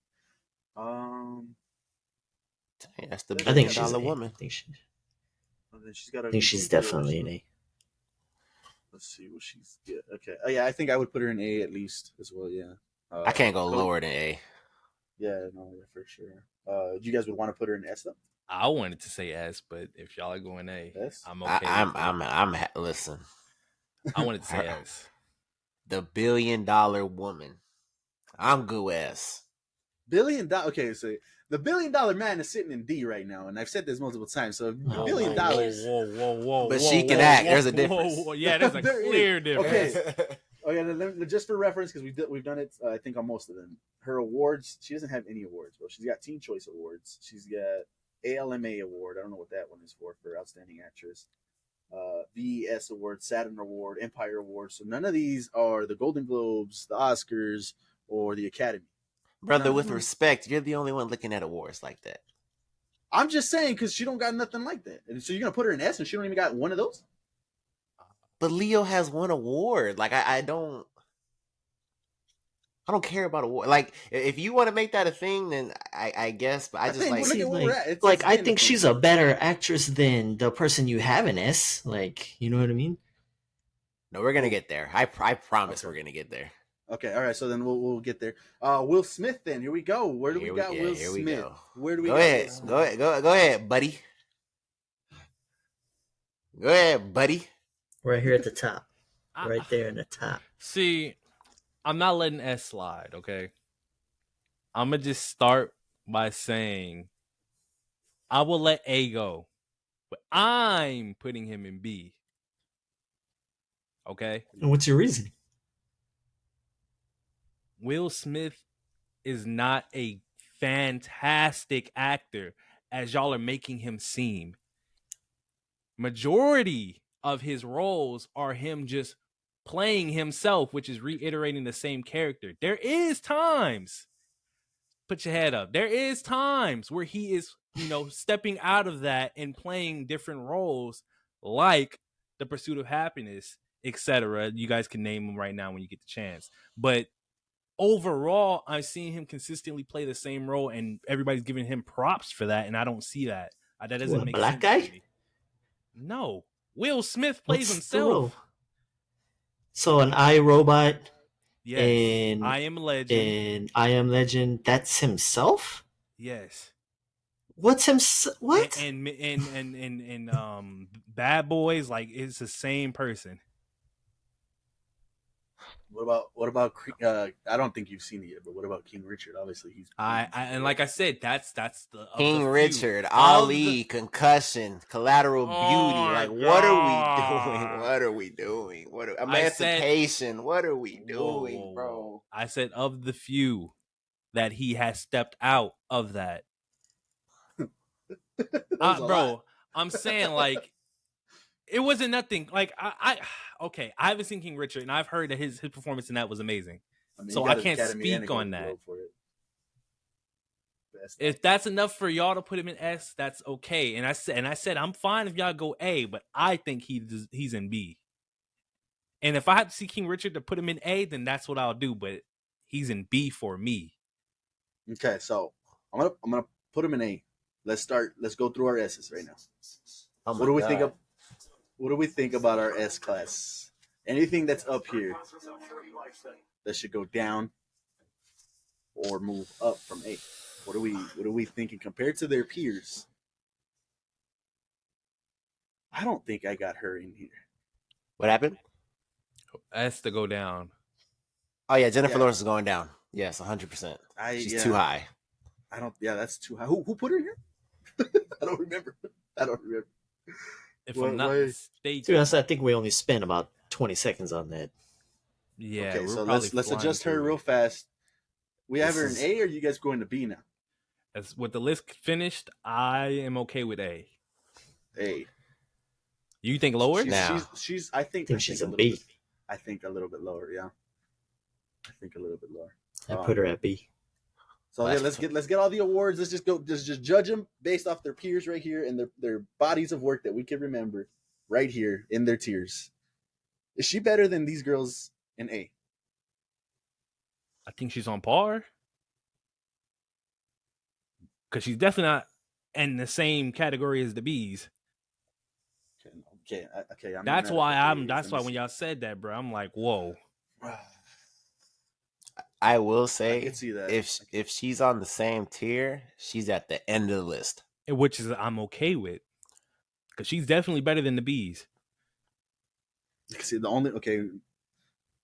That's the I I think she's $1 an A. woman. And then she's got. I think she's definitely an A. Let's see what she's. Yeah. Okay. Oh yeah, I think I would put her in A at least as well. Yeah. I can't go Col- lower than A. Yeah. No. Yeah. For sure. You guys would want to put her in S though. I wanted to say S, but if y'all are going A, S? I'm okay. Listen. I wanted to say S. The $1 billion woman. I'm good with S. $1 billion. Okay, so the $1 billion man is sitting in D right now, and I've said this multiple times. So $1 Oh billion. my Whoa. But she can act. There's a difference. Yeah, there's a There is. clear difference. Okay. Oh yeah, just for reference, because we've done it. I think on most of them. Her awards, she doesn't have any awards, bro. She's got Teen Choice Awards. She's got ALMA Award. I don't know what that one is for Outstanding Actress. VES Award, Saturn Award, Empire Award. So none of these are the Golden Globes, the Oscars, or the Academy. Brother, None. with respect, you're the only one looking at awards like that. I'm just saying because she don't got nothing like that. And so you're gonna put her in S and she don't even got one of those? But Leo has one award. Like I don't care about award. Like if you want to make that a thing, then I guess. But I just think, like look at where we're at. It's like I the think thing. she's a better actress than the person you have in S. Like, you know what I mean? no, we're gonna get there. I promise Okay. we're gonna get there. Okay, all right. So then we'll get there. Will Smith. Then here we go. Where do we got Will here we Smith? go. Where do we Go got ahead. Will Smith? Go ahead, buddy. Go ahead, buddy. Right here at the top. Right there in the top. See, I'm not letting S slide, okay? I'm going to just start by saying I will let A go, but I'm putting him in B. Okay? And what's your reason? Will Smith is not a fantastic actor as y'all are making him seem. Majority of his roles are him just playing himself, which is reiterating the same character. There is times, put your head up, there is times where he is, stepping out of that and playing different roles like The Pursuit of Happiness, etc. You guys can name them right now when you get the chance. But overall, I've seen him consistently play the same role, and everybody's giving him props for that, and I don't see that. That doesn't What, make black sense guy? to me. No. Will Smith plays What's the role? himself. So an iRobot Yes. and I Am Legend. and I Am Legend, that's himself? Yes. What's himself? What? And Bad Boys, like, it's the same person. What about I don't think you've seen it yet, but what about King Richard? Obviously, he's And like I said, that's the King the Richard, Ali, Concussion, Collateral Beauty. Like, what are we doing? Emancipation. What are we doing, bro? I said of the few that he has stepped out of that. Bro, I'm saying, like, it wasn't nothing. Like, I haven't seen King Richard, and I've heard that his performance in that was amazing. So I can't speak on that. If that's enough for y'all to put him in S, that's okay. And I said I'm fine if y'all go A, but I think he's in B. And if I have to see King Richard to put him in A, then that's what I'll do. But he's in B for me. Okay, so I'm gonna put him in A. Let's go through our S's right now. Oh my What do we God. think of? What do we think about our S class? Anything that's up here that should go down or move up from A? What are we thinking compared to their peers? I don't think I got her in here. What happened? S to go down. Oh yeah, Jennifer Lawrence is going down. Yes, 100%. She's too high. I don't. Yeah, that's too high. Who put her in here? I don't remember. If I'm not mistaken. Dude, I think we only spent about 20 seconds on that. Yeah. Okay, so let's adjust her real fast. We have her in A, or are you guys going to B now? As with the list finished, I am okay with A. A. You think lower? She's I think she's a a little B. bit, I think a little bit lower, yeah. I think a little bit lower. I put her at B. So yeah, let's get all the awards. Let's just judge them based off their peers right here and their bodies of work that we can remember right here in their tiers. Is she better than these girls in A? I think she's on par. Because she's definitely not in the same category as the B's. Okay. That's why when y'all said that, bro, I'm like, whoa. I will say, I can see that. if she's on the same tier, she's at the end of the list, Which is I'm okay with. Because she's definitely better than the B's. See, the only okay,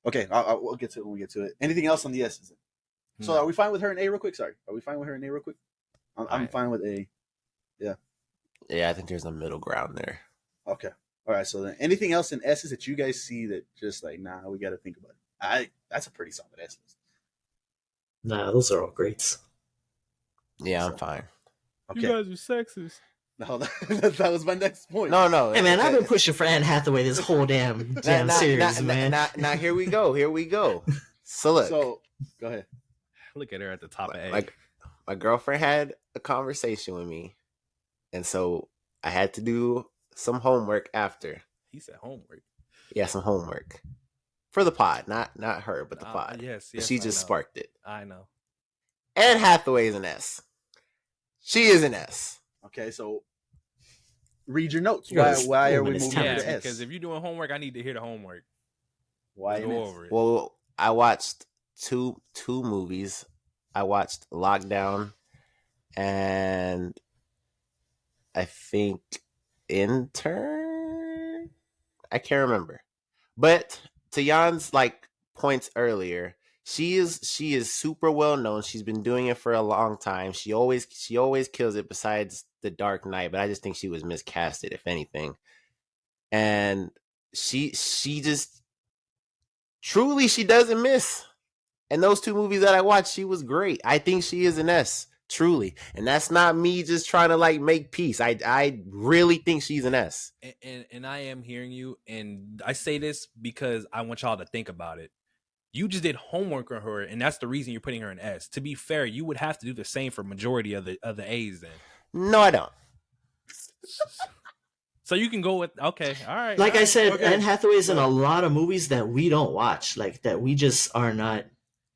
we'll get to it when we get to it. Anything else on the S's? So are we fine with her in A real quick? Sorry, are we fine with her in A real quick? I'm fine with A. Yeah. Yeah, I think there's a middle ground there. Okay. All right. So then, anything else in S's that you guys see that just like, nah, we got to think about it. That's a pretty solid S list. Nah, those are all greats. Yeah, I'm fine. You guys are sexist. No, that was my next point. No. Hey man, I've been pushing for Anne Hathaway this whole damn series, man. Now here we go. So look. So go ahead. Look at her at the top of A. Like my girlfriend had a conversation with me, and so I had to do some homework after. He said homework. Yeah, some homework for the pod, not her, but the pod. Yes, she just sparked it. I know. Anne Hathaway is an S. She is an S. Okay, so read your notes. You're Why are we woman, moving it's to Yeah, the S? because if you're doing homework, I need to hear the homework. Why Go an S? over it. Well, I watched two movies. I watched Lockdown and I think Intern. I can't remember. But to Jan's like points earlier, she is super well known. She's been doing it for a long time. She always kills it besides The Dark Knight, but I just think she was miscasted if anything. And she just truly she doesn't miss. And those two movies that I watched, she was great. I think she is an S, truly. And that's not me just trying to like make peace. I really think she's an S. And I am hearing you, and I say this because I want y'all to think about it. You just did homework on her, and that's the reason you're putting her in S. To be fair, you would have to do the same for majority of the A's then. No, I don't. So you can go with okay, all right. Like I said, okay. Anne Hathaway is in a lot of movies that we don't watch, like that we just are not.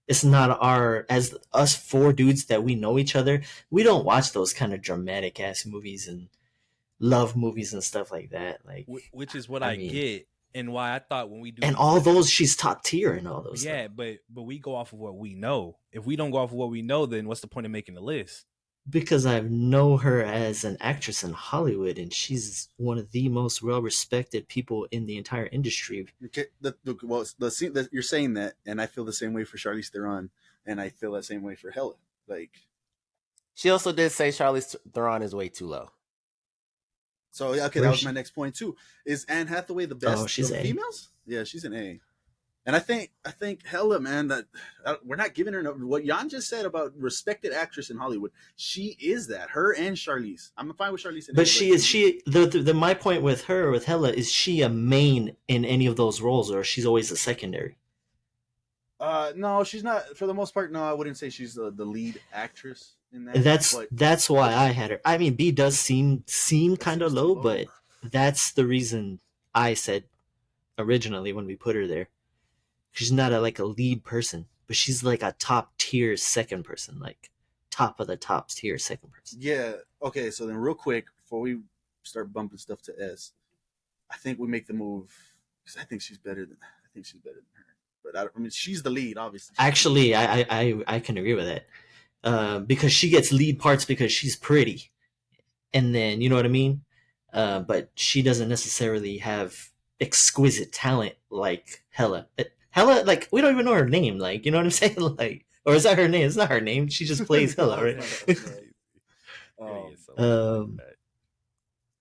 It's not our as us four dudes that we know each other. We don't watch those kind of dramatic ass movies and love movies and stuff like that. Like, which is what I I mean- get, and why I thought when we do and all those, she's top tier and all those. yeah, stuff. but we go off of what we know. If we don't go off of what we know, then what's the point of making the list? Because I know her as an actress in Hollywood, and she's one of the most well-respected people in the entire industry. Okay, the scene that you're saying that, and I feel the same way for Charlize Theron, and I feel that same way for Hella. Like, She also did say Charlize Theron is way too low. so okay, that Where was she- my next point too. Is Anne Hathaway the best she's of A. females? Yeah, she's an A. And I think Hella, man, that we're not giving her what Jan just said about respected actress in Hollywood. She is that. Her and Charlize. I'm fine with Charlize. But my point with her, with Hella, is she a main in any of those roles, or she's always a secondary? No, she's not. For the most part, no, I wouldn't say she's the lead actress in that. but That's why I had her. I mean, B does seem kind of seems too low, low. but that's the reason I said originally when we put her there. She's not like a lead person, but she's like a top tier second person, like top of the top tier second person. yeah, okay. So then, real quick, before we start bumping stuff to S, I think we make the move because I think she's better than her. But I mean, she's the lead, obviously. Actually, I can agree with that because she gets lead parts because she's pretty, and then you know what I mean. But she doesn't necessarily have exquisite talent like Hella. Hella, like we don't even know her name. Like you know what I'm saying? Like, or is that her name? It's not her name. She just plays Hella, right?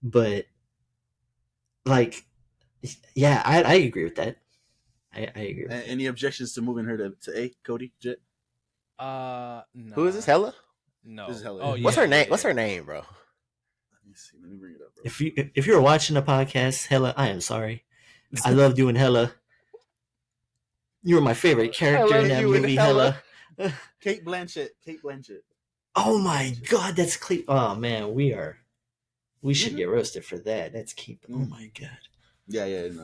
But like, yeah, I agree with that. I agree with that. Any objections to moving her to A, Cody? Jet? No. Who is this? Hella? No. This is Hella. Oh, yeah, What's her name? yeah. What's her name, bro? Let me see. Let me bring it up, bro. If you're watching the podcast, Hella, I am sorry. I loved you in Hella. You were my favorite character in that movie, Hella. Kate Blanchett. Oh my god, that's Cleep. Oh man, we should Mhm. get roasted for that. That's Keep. Oh Mhm. my god. Yeah, no,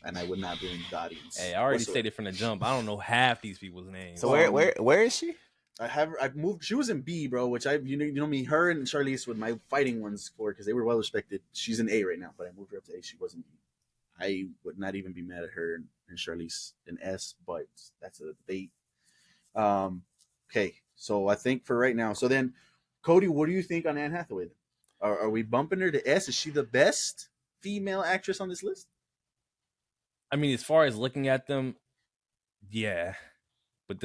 and I would not blame the audience. Hey, I already whatsoever. stated from the jump. I don't know half these people's names. So where is she? I've moved. She was in B, bro. Which you know me, her and Charlize were my fighting ones for because they were well respected. She's in A right now, but I moved her up to A. She wasn't B. I would not even be mad at her and Charlize in S, but that's a debate. Okay, so I think for right now. So then, Cody, what do you think on Anne Hathaway? Then? Are we bumping her to S? Is she the best female actress on this list? I mean, as far as looking at them, yeah. But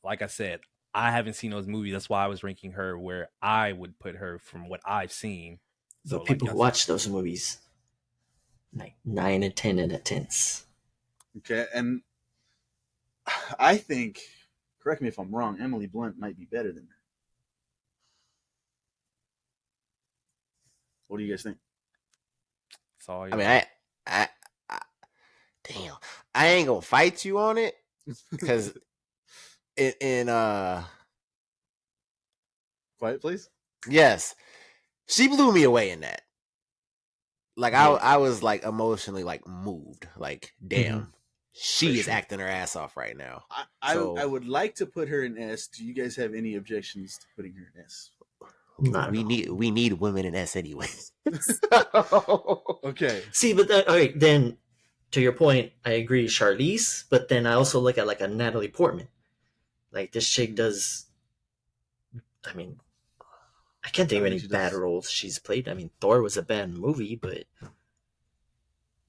like I said, I haven't seen those movies. That's why I was ranking her where I would put her from what I've seen. So like people y'all who watch those movies, like 9 and 10 out of 10s. Okay, and I think, correct me if I'm wrong, Emily Blunt might be better than her. What do you guys think? That's all. I mean, I damn, I ain't gonna fight you on it because in Quiet, please. yes, she blew me away in that. Like Yeah. I was like emotionally like moved. Like damn, she For is sure. acting her ass off right now. I would like to put her in S. Do you guys have any objections to putting her in S? Not we at all. need women in S anyway. Okay. See, but all right, then to your point, I agree, Charlize. But then I also look at like a Natalie Portman. Like this chick does. I mean, I can't think of any bad roles she's played. I mean, Thor was a bad movie, but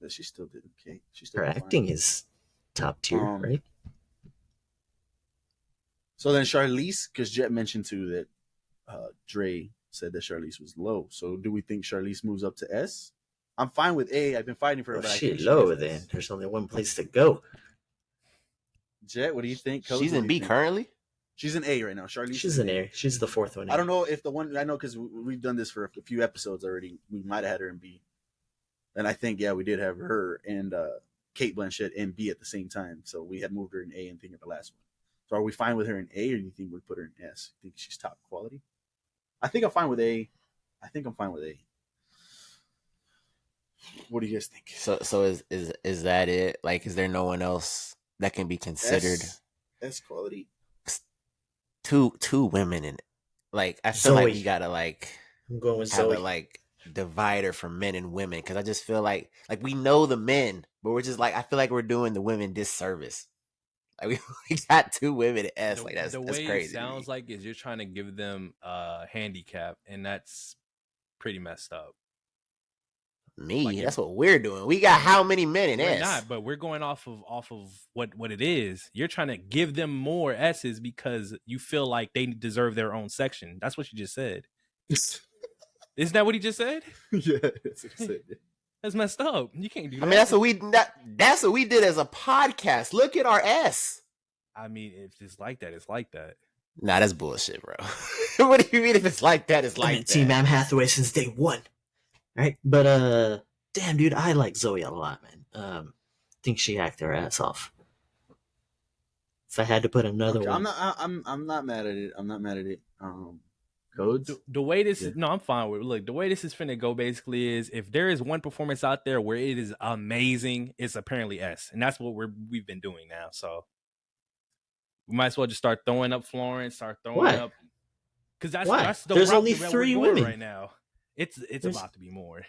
She still did okay. She still her did acting fine. is top tier, right? So then Charlize, because Jet mentioned too that Dre said that Charlize was low. So do we think Charlize moves up to S? I'm fine with A. I've been fighting for her, Oh but I shit, think she low is then. S. There's only one place to go. Jet, what do you think? Codes, She's what in do B you think? currently. She's in A right now. Charlize. She's an A. She's the fourth one. I don't know if the one I know because we've done this for a few episodes already. We might have had her in B, and I think we did have her and Kate Blanchett in B at the same time. So we had moved her in A and thinking of the last one. So are we fine with her in A, or do you think we'd put her in S? You think she's top quality? I think I'm fine with A. What do you guys think? So is that it? Like, is there no one else that can be considered? S quality. Two women in, like, I feel like Zoe. you gotta like I'm going with have Zoe. a like divider for men and women because I just feel like we know the men, but we're just like I feel like we're doing the women disservice. Like we got two women in S. Like that's way crazy. it sounds like is you're trying to give them a handicap, and that's pretty messed up. Me, Like that's what we're doing. We got how many men in We're S? not, but we're going off of what it is. You're trying to give them more S's because you feel like they deserve their own section. That's what you just said. Isn't that what he just said? Yeah, that's what I said. That's messed up. You can't do that. I mean, that's what we did as a podcast. Look at our S. I mean, if it's like that, it's like that. Nah, that's bullshit, bro. What do you mean if it's like that? It's like that. Team Anne Hathaway since day one, right? But damn, dude, I like Zoe a lot, man. Think she acted her ass off. If I had to put another one, I'm not mad at it. Codes. The way this is, no, I'm fine with it. Look, the way this is finna go basically is if there is one performance out there where it is amazing, it's apparently S, and that's what we've been doing now. So we might as well just start throwing up Florence, start throwing up because that's the There's route only that 3 we're going women right now. It's about to be more.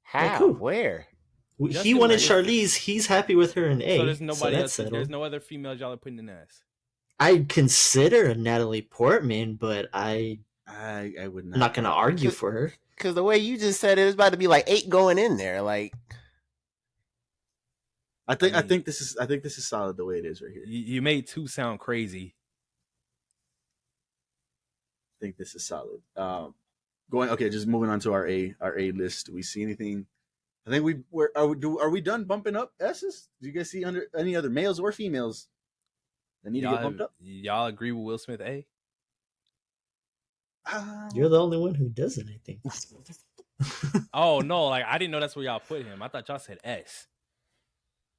How? cool. Where? He wanted Charlize. He's happy with her in A. So there's nobody else. Settled. There's no other females y'all are putting in S. I'd consider a Natalie Portman, but I would not. I'm not going to argue for her. Because the way you just said it, it's about to be like 8 going in there. Like, I think this is solid the way it is right here. You made 2 sound crazy. I think this is solid. Just moving on to our A list. Do we see anything? I think are we done bumping up S's? Do you guys see under any other males or females that need to get bumped up? Y'all agree with Will Smith A? You're the only one who doesn't, I think. Oh no, like I didn't know that's where y'all put him. I thought y'all said S.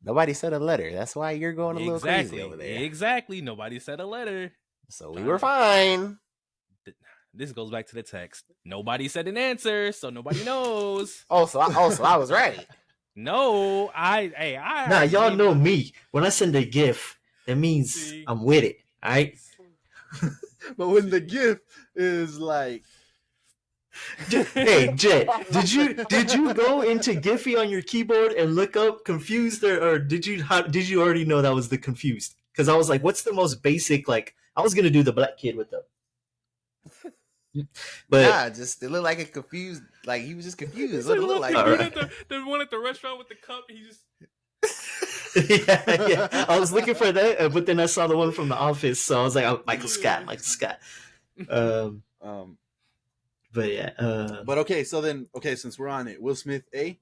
nobody said a letter. That's why you're going a little crazy over there. Exactly. Nobody said a letter. So we were fine. This goes back to the text. Nobody said an answer, so nobody knows. So I was right. No, Nah, y'all know me. When I send a GIF, that means I'm with it. All right. But when the GIF is like, hey Jet, did you go into Giphy on your keyboard and look up confused or did you already know that was the confused? Because I was like, what's the most basic? Like I was gonna do the black kid with the. But just it looked like a confused, like he was just confused. It looked like the one at the restaurant with the cup. He just yeah. I was looking for that, but then I saw the one from The Office, so I was like, oh, Michael Scott. But yeah. But okay, since we're on it, Will Smith A.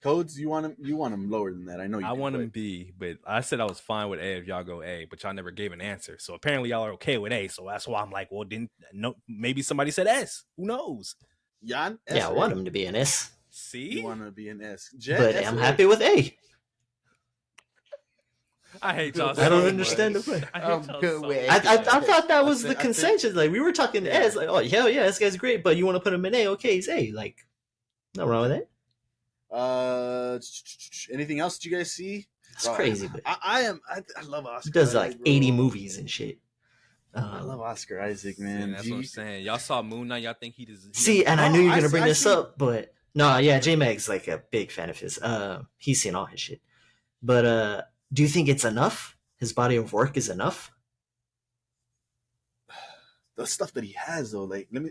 Codes, you want him lower than that? I know you. I want him B, but I said I was fine with A if y'all go A, but y'all never gave an answer. So apparently y'all are okay with A. So that's why I'm like, well, maybe somebody said S. Who knows? Jan, S, Yeah, I right? want him to be an S, See, You want to be an S. Jet, but S I'm or happy A? with A. I hate y'all. I don't so understand much. the way. I hate I'm y'all good so with much. I thought that was I the think- consensus. Like we were talking Yeah. S, like, oh hell yeah, this guy's great, but you want to put him in A? Okay, he's A. Like, no wrong with that. Anything else that you guys see? It's Bro, crazy, but I love Oscar. he does Isaac, like bro. 80 movies and shit. I love Oscar Isaac, man. And that's what I'm saying. Y'all saw Moon Knight. Y'all think he does? See, and I No, knew you were I gonna see- bring I this see- up, but no, yeah, J Mag's like a big fan of his. He's seen all his shit. But do you think it's enough? His body of work is enough? The stuff that he has though, like let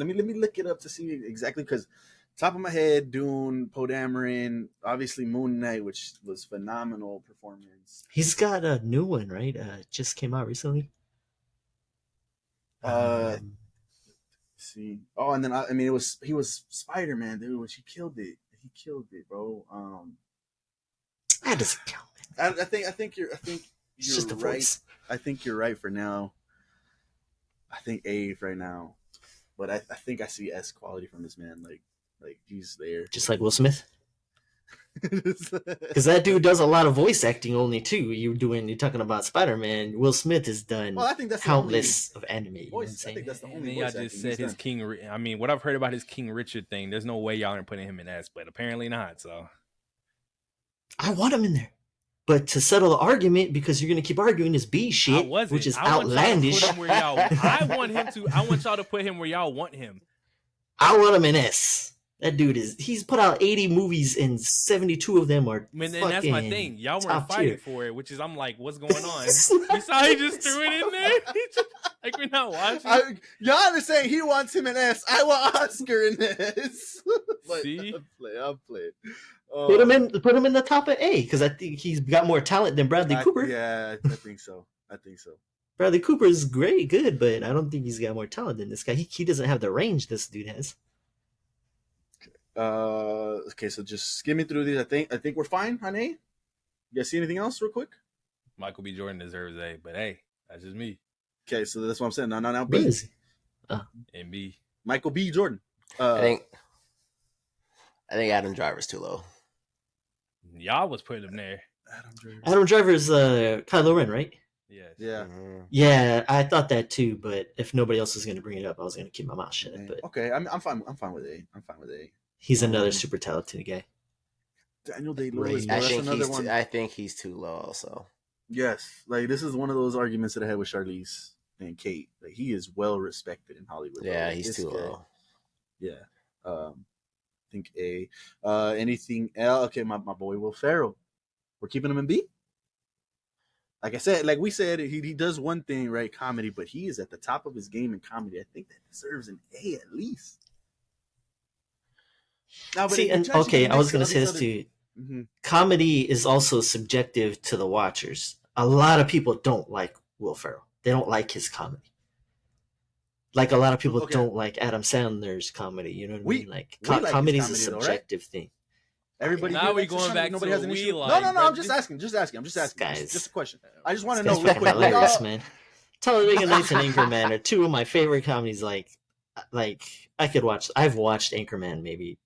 me look it up to see exactly, because top of my head, Dune, Poe Dameron, obviously Moon Knight, which was phenomenal performance. He's got a new one, right? Just came out recently. See, oh, and then I mean he was Spider-Man, dude, which he killed it, bro. That doesn't count. I think you're It's just a right. voice. I think you're right for now. I think A right now, but I think I see S quality from this man. Like he's there. Just like Will Smith. Because that dude does a lot of voice acting only too. You're talking about Spider-Man. Will Smith has done Well, I think that's countless of anime. You know what I'm voice. I saying? think that's the And only then y'all voice just acting said he's his done. King. I mean, what I've heard about his King Richard thing, there's no way y'all aren't putting him in S, but apparently not. So I want him in there. But to settle the argument, because you're gonna keep arguing this B I shit, wasn't. which is I want y'all to outlandish. put him where y'all. I want him to. I want y'all to put him where y'all want him. I want him in S. That dude he's put out 80 movies and 72 of them are I mean, and that's my fucking thing. Y'all weren't top fighting tier. for it, which is I'm like, what's going on? You saw he just threw it in there. He just, like we're not watching. Jan is saying he wants him in S. I want Oscar in S. But See? I'll play. Put him in the top of A, because I think he's got more talent than Bradley Cooper. Yeah, I think so. Bradley Cooper is great, good, but I don't think he's got more talent than this guy. He doesn't have the range this dude has. Okay, so just skimming through these. I think we're fine on A. You guys see anything else real quick? Michael B. Jordan deserves A, but hey, that's just me. Okay, so that's what I'm saying. Now Where B. is he? And B. Michael B. Jordan. I think Adam Driver's too low. Y'all was putting him there. Adam Driver's Kylo Ren, right? Yes. Yeah. Mhm. Yeah, I thought that too, but if nobody else was going to bring it up, I was going to keep my mouth shut. But Okay, I'm fine. I'm fine with A. he's another super talented guy. Daniel Day Ray. Lewis. I That's think another one. I think he's too low. Also, Yes, like this is one of those arguments that I had with Charlize and Kate. Like he is well respected in Hollywood. yeah, Like, he's this too guy- low. Yeah. I think A. Anything L? Okay, my boy Will Ferrell. We're keeping him in B. Like I said, like we said, he does one thing right, comedy, but he is at the top of his game in comedy. I think that deserves an A at least. No, See, it and actually okay, I was going to connects say all this these too. other- Comedy is also subjective to the watchers. A lot of people don't like Will Ferrell. They don't like his comedy. Like a lot of people Okay. don't like Adam Sandler's comedy. You know what I We- mean? Like we like his comedy is a comedy though, right? subjective thing. Everybody Now here we likes his going comedy. back Nobody to has an what issue. we No, like, no, but I'm just asking. Guys- Just a question. I just want to This know guy's real quick. fucking Like, hilarious, man. Talladega Nights and Anchorman are two of my favorite comedies. Like I could watch. I've watched Anchorman maybe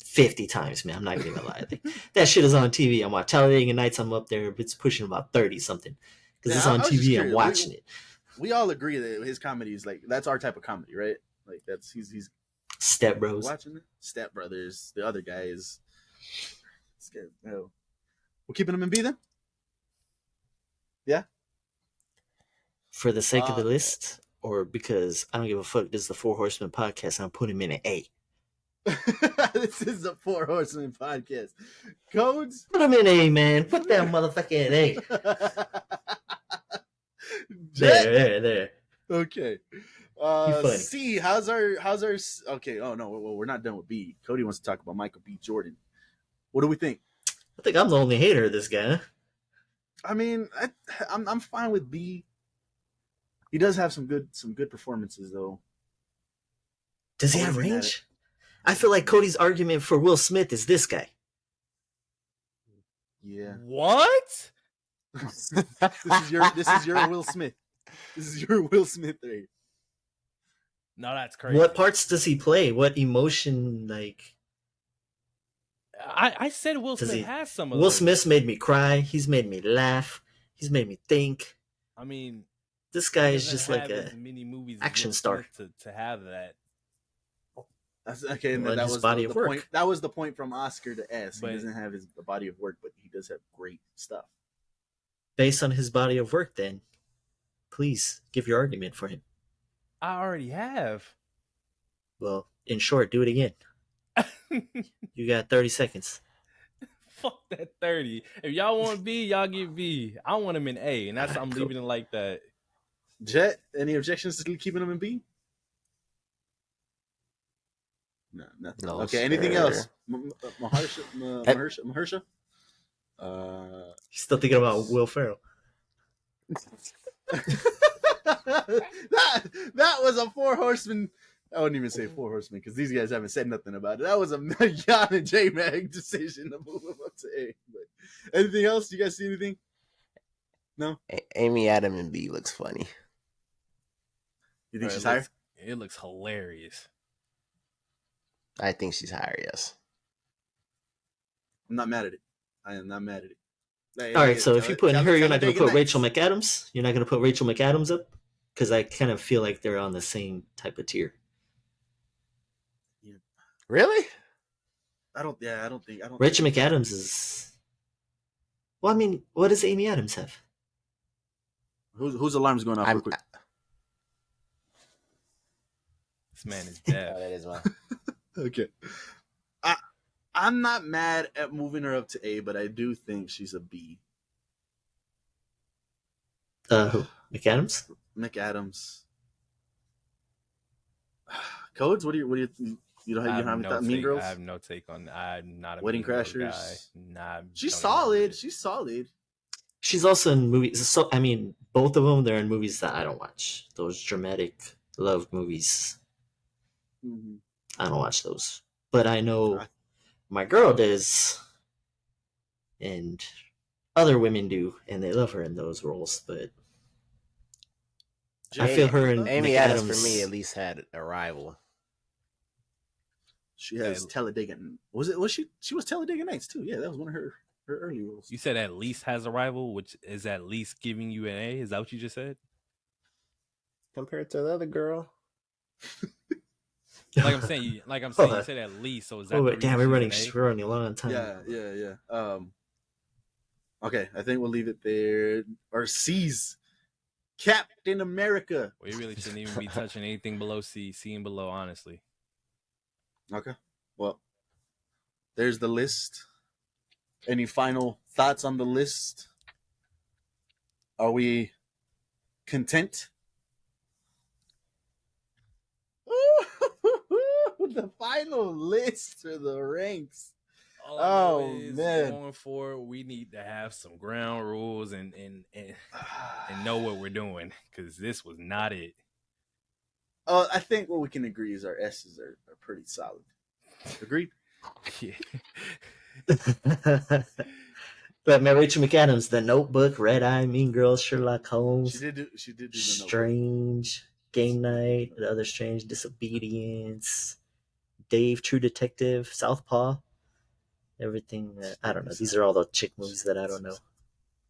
50 times, man. I'm not gonna lie. Like, that shit is on TV. I'm watching Talladega Nights. I'm up there. It's pushing about 30 something because Yeah, it's I on was just TV. I'm curious. watching it. we all agree that his comedy is like that's our type of comedy, right? Like that's he's Step Bros. watching it. Step Brothers. The other guy is scared. No, we're keeping him in B then. For the sake of the Okay. list, or because I don't give a fuck. This is the Four Horsemen podcast. I'm putting him in an A. This is the Four Horsemen podcast. Codes. Put him in A, man. Put that motherfucker in A. There. Okay. You funny. C. How's our? Okay. Oh no. Well, we're not done with B. Cody wants to talk about Michael B. Jordan. What do we think? I think I'm the only hater of this guy. I mean, I'm fine with B. He does have some good performances though. Does he I'm have looking at range? I feel like Cody's argument for Will Smith is this guy. Yeah. What? This is your Will Smith. This is your Will Smith right here. No, that's crazy. What parts does he play? What emotion? Like, I said Will does Smith he? has some of Will those. Smith's made me cry. He's made me laugh. He's made me think. I mean, This guy he is doesn't just like have a as many movies as action Will star. Smith to have that. That's, okay, and Well, that his was body the of work. point. That was the point from Oscar to S. But- He doesn't have his body of work, but he does have great stuff. Based on his body of work, then please give your argument for him. I already have. Well, in short, do it again. You got 30 seconds. Fuck that 30. If y'all want B, y'all get B. I want him in A, and that's Alright, I'm cool. leaving it like that. Jet, any objections to keeping him in B? No, nothing. No, Okay, anything sir. else? Mahersha? Still thinking about Will Ferrell. that was a Four Horsemen. I wouldn't even say Four Horsemen because these guys haven't said nothing about it. That was a Jan and J Mag decision to move him up to A. But anything else? You guys see anything? No. Amy Adam and B looks funny. You think Bro, she's higher? It looks hilarious. I think she's higher. Yes. I'm not mad at it. I am not mad at it. Like, All right, so if you put in her, you're not going to put Rachel. Rachel McAdams? You're not going to put Rachel McAdams up? Because I kind of feel like they're on the same type of tier. Really? I don't. Rachel McAdams is... Well, I mean, what does Amy Adams have? Whose alarm's going off real quick? This man is Oh, deaf. that is mine. Okay. I'm not mad at moving her up to A, but I do think she's a B. Who? McAdams? McAdams. Codes? What do you don't have any thought? Mean Girls? I have no take on. I'm not a Wedding Mean Girls Crashers? guy. Nah, She's don't even solid. remember it. She's solid. She's also in movies. So, I mean, both of them, they're in movies that I don't watch. Those dramatic love movies. Mm-hmm. I don't watch those. But I know my girl does. And other women do. And they love her in those roles. But I feel her and Amy McAdams, Adams for me at least had a rival. She has Talladega. She was Talladega Nights too. Yeah, that was one of her early roles. You said at least has a rival, which is at least giving you an A. Is that what you just said? Compared to the other girl. Like I'm saying, you said at least. So is that? Oh, the wait, damn, reason she's an we're running long on time. Yeah. Okay, I think we'll leave it there. Or C's Captain America. A? We really shouldn't even be touching anything below C. C and below, honestly. Okay. Well, there's the list. Any final thoughts on the list? Are we content? The final list for the ranks. All I know Oh, is man. going forward, we need to have some ground rules and know what we're doing, because this was not it. I think what we can agree is our S's are pretty solid. Agreed? Yeah. But man, Rachel McAdams, The Notebook, Red Eye, Mean Girls, Sherlock Holmes, She did do the Notebook. Strange, Game Night, The Other Strange, Disobedience, Dave, True Detective, Southpaw, everything. I don't know. These are all the chick movies that I don't know.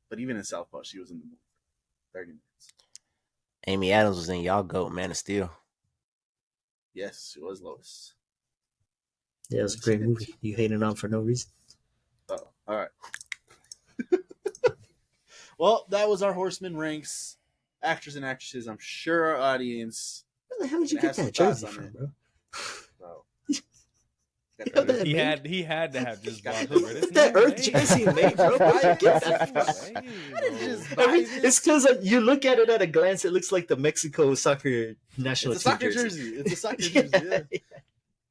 But even in Southpaw, she was in the movie. 30 minutes. Amy Adams was in Y'all Goat, Man of Steel. Yes, she was Lois. Yeah, it was a great movie. You hated on for no reason. Oh, all right. Well, that was our Horseman ranks. Actors and actresses. I'm sure our audience. Where the hell did you It get has some that jersey thoughts on from, it. bro? Bro. Yeah, that- He had to have just bought Who it. did that Earth jersey made, bro? Where did you get that from? It's because you look at it at a glance, it looks like the Mexico soccer national It's a team soccer jersey. It's a soccer jersey. Yeah.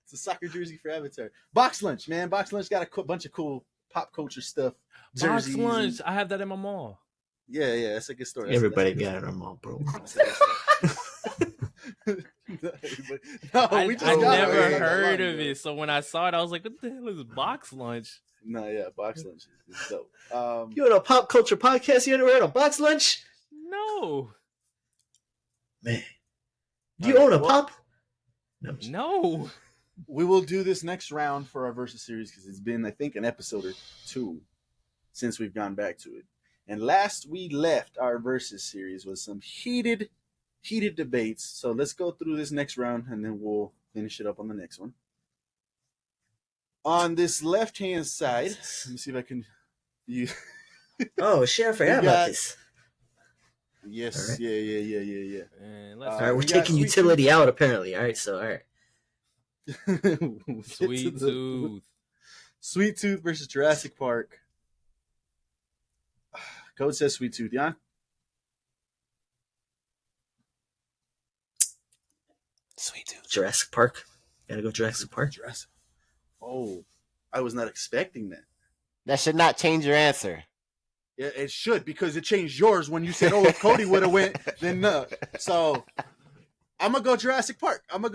It's a soccer jersey for Avatar. Box Lunch, man. Box Lunch got a bunch of cool pop culture stuff. Box Jerseys lunch. and- I have that in my mall. Yeah, that's a good story. Everybody got it on them all, bro. No, I we just never got it. It's not that heard long of ago. it. So when I saw it, I was like, what the hell is box lunch? No, yeah, Box Lunch is dope. You on a pop culture podcast? You ever heard of Box Lunch? No. Man. Do you own a Well, pop? No. We will do this next round for our versus series because it's been, I think, an episode or two since we've gone back to it. And last we left our versus series was some heated debates. So let's go through this next round and then we'll finish it up on the next one. On this left-hand side, let me see if I can. Oh shit! I forgot about this. Yes, right. Yeah. And All right, we're we got taking Sweet utility out apparently. All right, so all right. Sweet Tooth. Sweet Tooth versus Jurassic Park. Code says Sweet Tooth, yeah? Sweet Tooth. Jurassic Park. Gotta go Jurassic Park. Jurassic. Oh, I was not expecting that. That should not change your answer. Yeah, it should because it changed yours when you said, "Oh, if Cody would have went, then no." So I'm gonna go Jurassic Park. Let's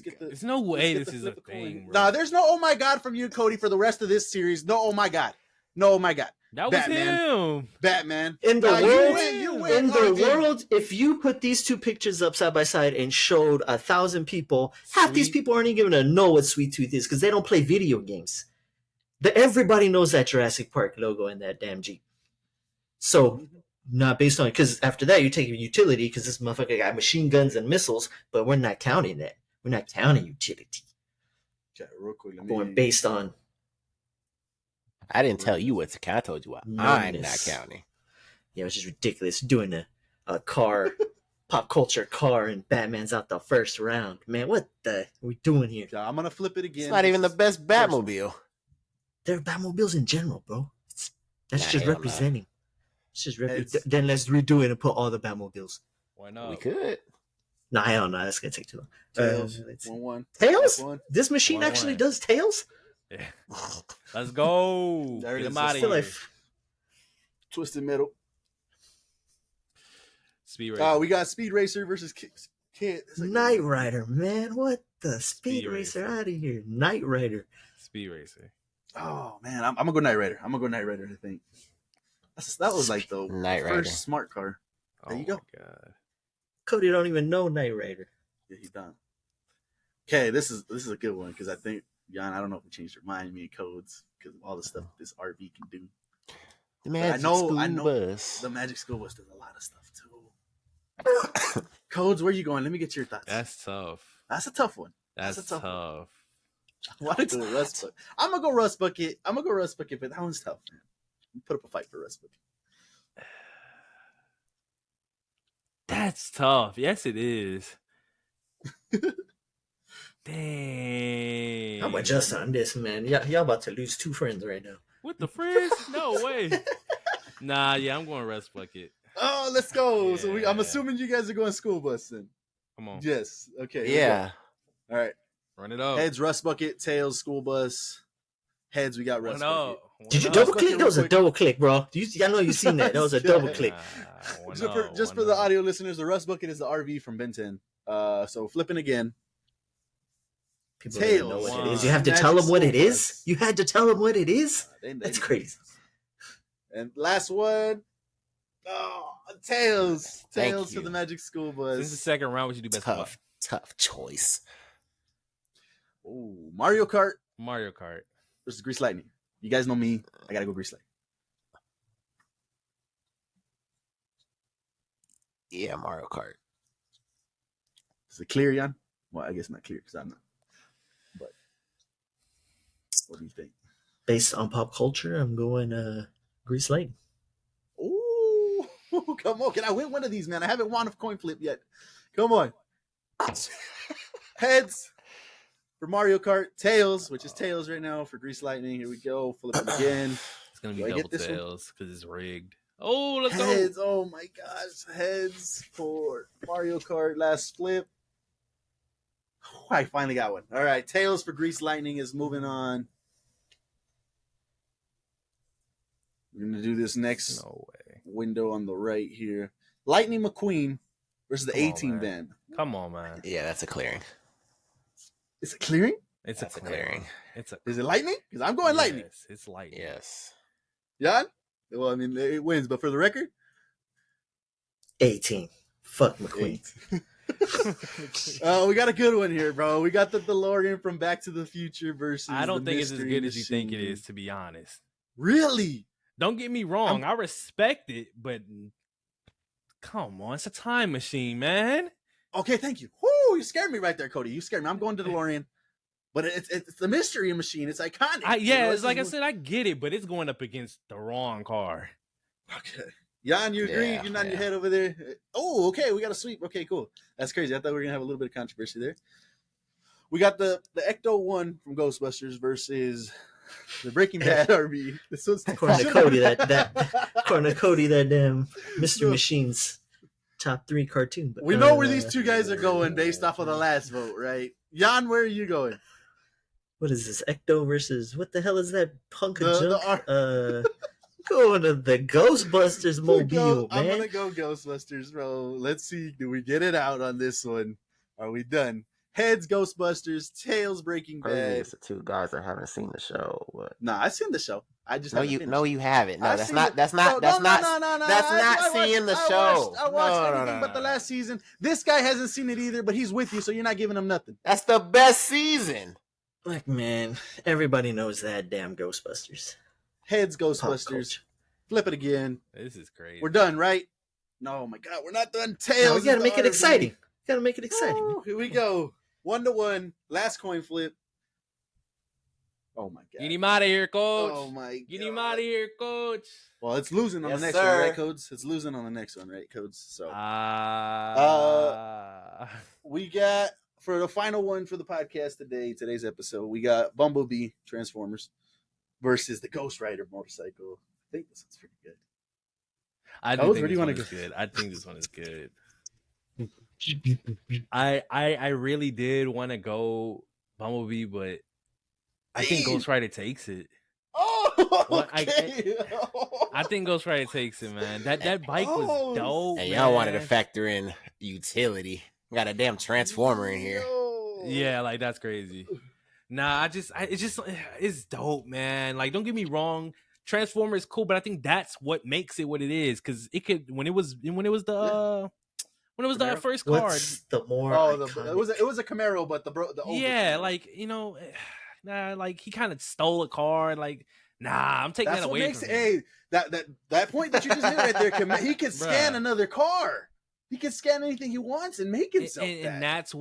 get the. There's no way let's get this is the a flip coin. thing, bro. Nah, there's no "Oh my God" from you, Cody, for the rest of this series. No, "Oh my God," no, "Oh my God." That was Batman. him. Batman. In the Nah, world, you win. in Oh, the world, if you put these two pictures up side by side and showed 1,000 people, half these Sweet- people aren't even gonna know what Sweet Tooth is because they don't play video games. Everybody knows that Jurassic Park logo in that damn Jeep. So, not based on it, because after that you take utility because this motherfucker got machine guns and missiles, but we're not counting that. We're not counting utility. Okay, real quick. Let Going me. based on I didn't tell you what to count. I told you what. I'm not numbness. counting. Yeah, it's just ridiculous doing a car, pop culture car, and Batman's out the first round. Man, what the are we doing here? I'm gonna flip it again. It's not even the best Batmobile. They're Batmobiles in general, bro. That's Nah, just hell no. representing. It's just It's- then let's redo it and put all the Batmobiles. Why not? We could. Nah, hell no, that's gonna take too long. Tails. Let's see. 1-1. Tails? One. This machine 1-1. actually does tails? Yeah. Let's go. There it Get is. him out I of feel here. like Twisted Metal. Speed racer. We got Speed Racer versus Kid. It's like- Knight Rider, man. What the Speed Speed Racer Racer. out of here. Knight Rider. Speed racer. Oh man, I'm gonna go Knight Rider. I think that was like the Knight first Rider. smart car. There you go. My God. Cody don't even know Knight Rider. Yeah, he's done. Okay, this is a good one because I think Jan. I don't know if we changed your mind, me and Codes, because of all the stuff this RV can do. The Magic know- School I know Bus. The Magic School Bus does a lot of stuff too. Codes, where you going? Let me get your thoughts. That's tough. That's a tough one. That's a tough one. tough. Why did go Rust Bucket? I'm gonna go Rust Bucket. But that one's tough, man. Put up a fight for Rust Bucket. That's tough. Yes, it is. Dang. I'm adjusting on this, man. Y'all about to lose 2 friends right now. With the frizz? No way. Nah, yeah, I'm going Rust Bucket. Oh, let's go. So I'm Yeah. assuming you guys are going school bus then. Come on. Yes. Okay. here we go. Yeah. All right. Run it up. Heads, Rust Bucket. Tails, school bus. Heads, we got Run Rust up. Bucket. Did you One double up. click? That was a Quick. double click, bro. I know you seen that. That was a double click. Nah, one Just up, for one the up. audio listeners, the Rust Bucket is the RV from Ben 10. So flipping again. People don't even know Tails. what it is. You have to Magic tell them what it School is? Bus. You had to tell them what it is? They That's know. crazy. And last one. Oh, Tails. Thank Tails for you. the Magic School Since the Bus. second round, what you do best? Tough choice. Ooh, Mario Kart Mario Kart. versus Grease Lightning. You guys know me. I gotta go Grease Lightning. Yeah, Mario Kart. Is it clear, Jan? Well, I guess not clear because I'm not. But what do you think? Based on pop culture, I'm going Grease Lightning. Ooh, come on. Can I win one of these, man? I haven't won a coin flip yet. Come on. Heads for Mario Kart. Tails, which is Tails right now for Grease Lightning. Here we go. Flip it again. It's gonna be Do I get double this one? tails because it's rigged. Oh, let's Heads. Oh my gosh. Heads for Mario Kart. Last flip. Oh, I finally got one. All right. Tails for Grease Lightning is moving on. We're going to do this go. next No way. window on the right here. Lightning McQueen versus the Come on, 18 man. band. Come on, man. Yeah, that's a clearing. Is it clearing? It's That's a a clearing. It's a. Is it lightning? Because I'm going lightning. Yes, it's lightning. Yes. Jan? Well, I mean, it wins, but for the record, 18. Fuck McQueen. 8. We got a good one here, bro. We got the DeLorean from Back to the Future versus. I don't the think it's as Mystery good as you think it Machine. is, to be honest. Really? Don't get me wrong. I respect it, but come on, it's a time machine, man. Okay, thank you. Whoo, you scared me right there, Cody. You scared me. I'm going to DeLorean. But it's the Mystery Machine. It's iconic. It's like I said, I get it, but it's going up against the wrong car. Okay. Jan, you agree? Yeah, You're nodding your head over there. Oh, okay. We got a sweep. Okay, cool. That's crazy. I thought we were going to have a little bit of controversy there. We got the Ecto-1 from Ghostbusters versus the Breaking Bad RB. This was According to Cody, according to Cody, that damn Mystery Machine's top 3 cartoon. We know where these two guys are going based off of the last vote, right? Jan, where are you going? What is this? Ecto versus what the hell is that punk of junk? The Going to the Ghostbusters mobile, I'm man. gonna go Ghostbusters, bro. Let's see. Do we get it out on this one? Are we done? Heads Ghostbusters, tails Breaking Crazy, Bad. it's the two guys that haven't seen the show. But Nah, I've seen the show. I just no, haven't you finished. you haven't. No, I've that's seen not. it. That's not. That's not. No. That's not I seeing the watched- show. I watched No, anything no, but the no. last season. This guy hasn't seen it either, but he's with you, so you're not giving him nothing. That's the best season. Like, man, everybody knows that damn Ghostbusters. Heads Pop Ghostbusters. culture. Flip it again. This is crazy. We're done, right? No, my God, we're not done. No, Tails. we gotta is make the it RB. exciting. Gotta make it exciting. Woo, here we go. 1-1. Last coin flip. Oh my God. Get him out of here, coach. Oh my God. Get him out of here, coach. Well, it's losing on Yes, the next one, right, sir. Codes? It's losing on the next one, right, Codes? So Ah. we got for the final one for the podcast today's episode, we got Bumblebee Transformers versus the Ghost Rider motorcycle. I think this one's pretty good. I Codes, do where think do you this wanna one is go? good. I think this one is good. I really did want to go Bumblebee, but I think Hey! Ghost Rider takes it. Oh, Well, okay. I think Ghost Rider takes it, man. That bike Oh, was dope. And y'all wanted to man. factor in utility. Got a damn transformer in here. Yo. Yeah, like that's crazy. Nah, it's dope, man. Like, don't get me wrong, Transformer is cool, but I think that's what makes it what it is. Because it could when it was the Camaro? first card. What's the more Oh, iconic? it was a Camaro, but the old Yeah, Camaro. like like he kind of stole a card. Like, nah, I'm taking That's that what away makes from it. him. Hey, that point that you just made right there, he can scan Bruh. another car. He can scan anything he wants and make himself And that's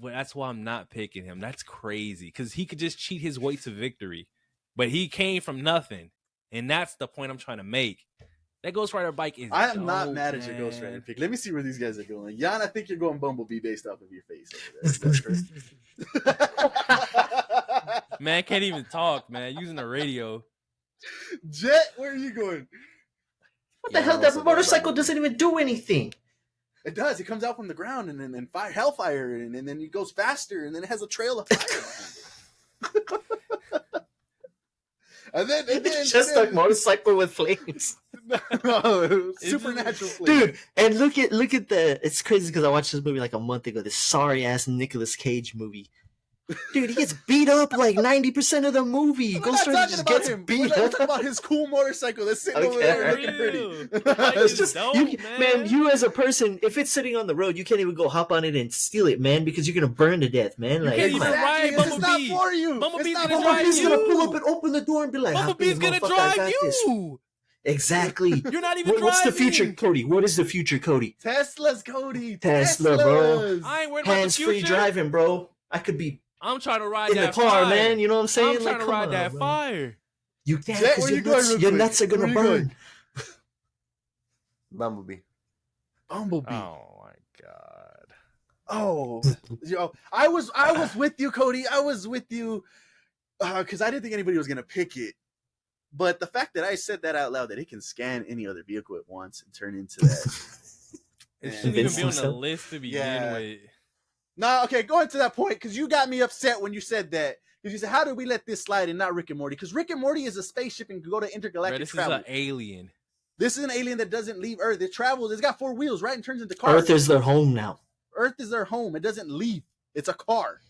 that's why I'm not picking him. That's crazy because he could just cheat his way to victory, but he came from nothing, and that's the point I'm trying to make. That Ghost Rider bike is. I am not dope, mad at your Ghost man. Rider pick. Let me see where these guys are going. Jan, I think you're going Bumblebee based off of your face over there. Is that correct? Man, I can't even talk, man. Using the radio. Jet, where are you going? What the Yeah, hell? I'm That also motorcycle going doesn't even do anything. It does. It comes out from the ground and then hellfire, and then it goes faster, and then it has a trail of fire. and then It's just a motorcycle with flames. no, supernatural flames. Dude, and look at the. It's crazy because I watched this movie like a month ago. This sorry ass Nicolas Cage movie. Dude, he gets beat up like 90% of the movie. We're Ghost not Rider talking just about gets him. We're beat talking up. about his cool motorcycle that's sitting over Okay. there looking Real. pretty. Like, It's it's just dope, you, man. man. You as a person, if it's sitting on the road, you can't even go hop on it and steal it, man, because you're gonna burn to death, man. Like, can't come even on. ride Exactly. It's not Bumblebee. for you. Bumblebee's It's not gonna for drive Bumblebee's you. gonna pull up and open the door and be like, Bumblebee's gonna drive you. Exactly. You're not even What's the driving. future, Cody? What is the future, Cody? Teslas, Cody. Tesla, bro. Teslas. I ain't worried about the Hands-free future. driving, bro. I could be I'm trying to ride in the that car, fire. man. You know what I'm saying? I'm trying to come ride on, that bro. fire. You can't Jet, because where you your going nuts, real your quick? nuts are gonna Where you going? burn. Bumblebee. Bumblebee. Oh my god. Oh, yo, I was with you, Cody. I was with you because I didn't think anybody was gonna pick it. But the fact that I said that out loud, that it can scan any other vehicle at once and turn into that. It Man. shouldn't even Convince be on the himself. list to begin Yeah. with. No, okay, going to that point because you got me upset when you said that. Because you said, "How did we let this slide and not Rick and Morty?" Because Rick and Morty is a spaceship and can go to Bro, intergalactic this is travel. an alien. This is an alien that doesn't leave Earth. It travels. It's got 4 wheels, right, and turns into cars. Earth is their home now. Earth is their home. It doesn't leave. It's a car.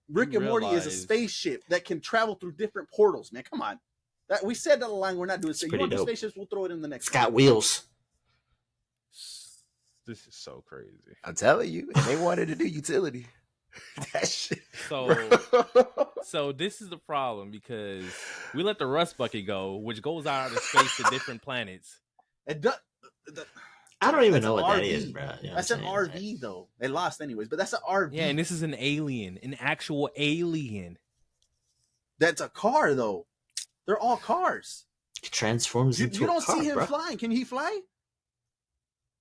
Rick and Morty is a realize- spaceship that can travel through different portals. Man, come on. That we said that line. We're not doing. So you pretty want to do dope. spaceships? We'll throw it in the next. It's got wheels. This is so crazy. I'm telling you, and they wanted to do utility. That shit. So this is the problem because we let the rust bucket go, which goes out of space to different planets. It does. I don't even That's know an what that RV. is, bro. You know That's what an I'm RV saying? though. It lost anyways, but that's an RV. Yeah, and this is an alien, an actual alien. That's a car though. They're all cars. It transforms You into a don't car, see him bro. flying. Can he fly?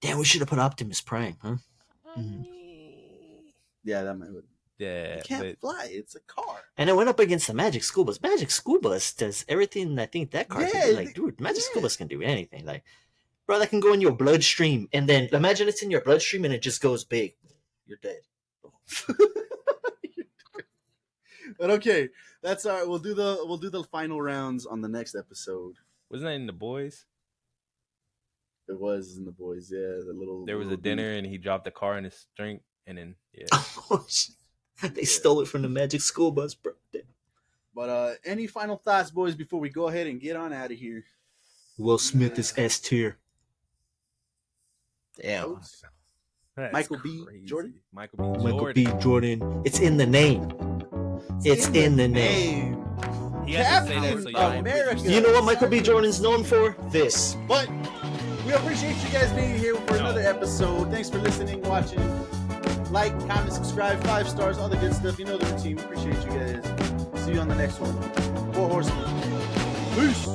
Damn, we should have put Optimus Prime, huh? Yeah, that might. Yeah, You can't fly. It's a car. And it went up against the Magic School Bus. Magic School Bus does everything I think that car can Yeah, do. Like, dude, Magic School Bus can do anything. Like, bro, that can go in your bloodstream, and then imagine it's in your bloodstream and it just goes big. You're dead. But okay, that's all right. We'll do the final rounds on the next episode. Wasn't that in The Boys? It was in The Boys, yeah. The little There was a little dinner dude. and he dropped the car in his drink, and then yeah. Oh, shit. They stole it from the Magic School Bus, bro. But any final thoughts, boys, before we go ahead and get on out of here? Will Smith is S tier. Damn. That's Michael B. crazy. Jordan? Michael B. Michael Jordan. B. Jordan. It's in the name. It's in the name. He has to say that Captain so y'all won't America. be- You know what Michael B. Jordan's known for? This. But we appreciate you guys being here for another episode. Thanks for listening, watching. Like, comment, subscribe, 5 stars, all the good stuff. You know the routine. We appreciate you guys. See you on the next one. 4 Horsemen. Peace.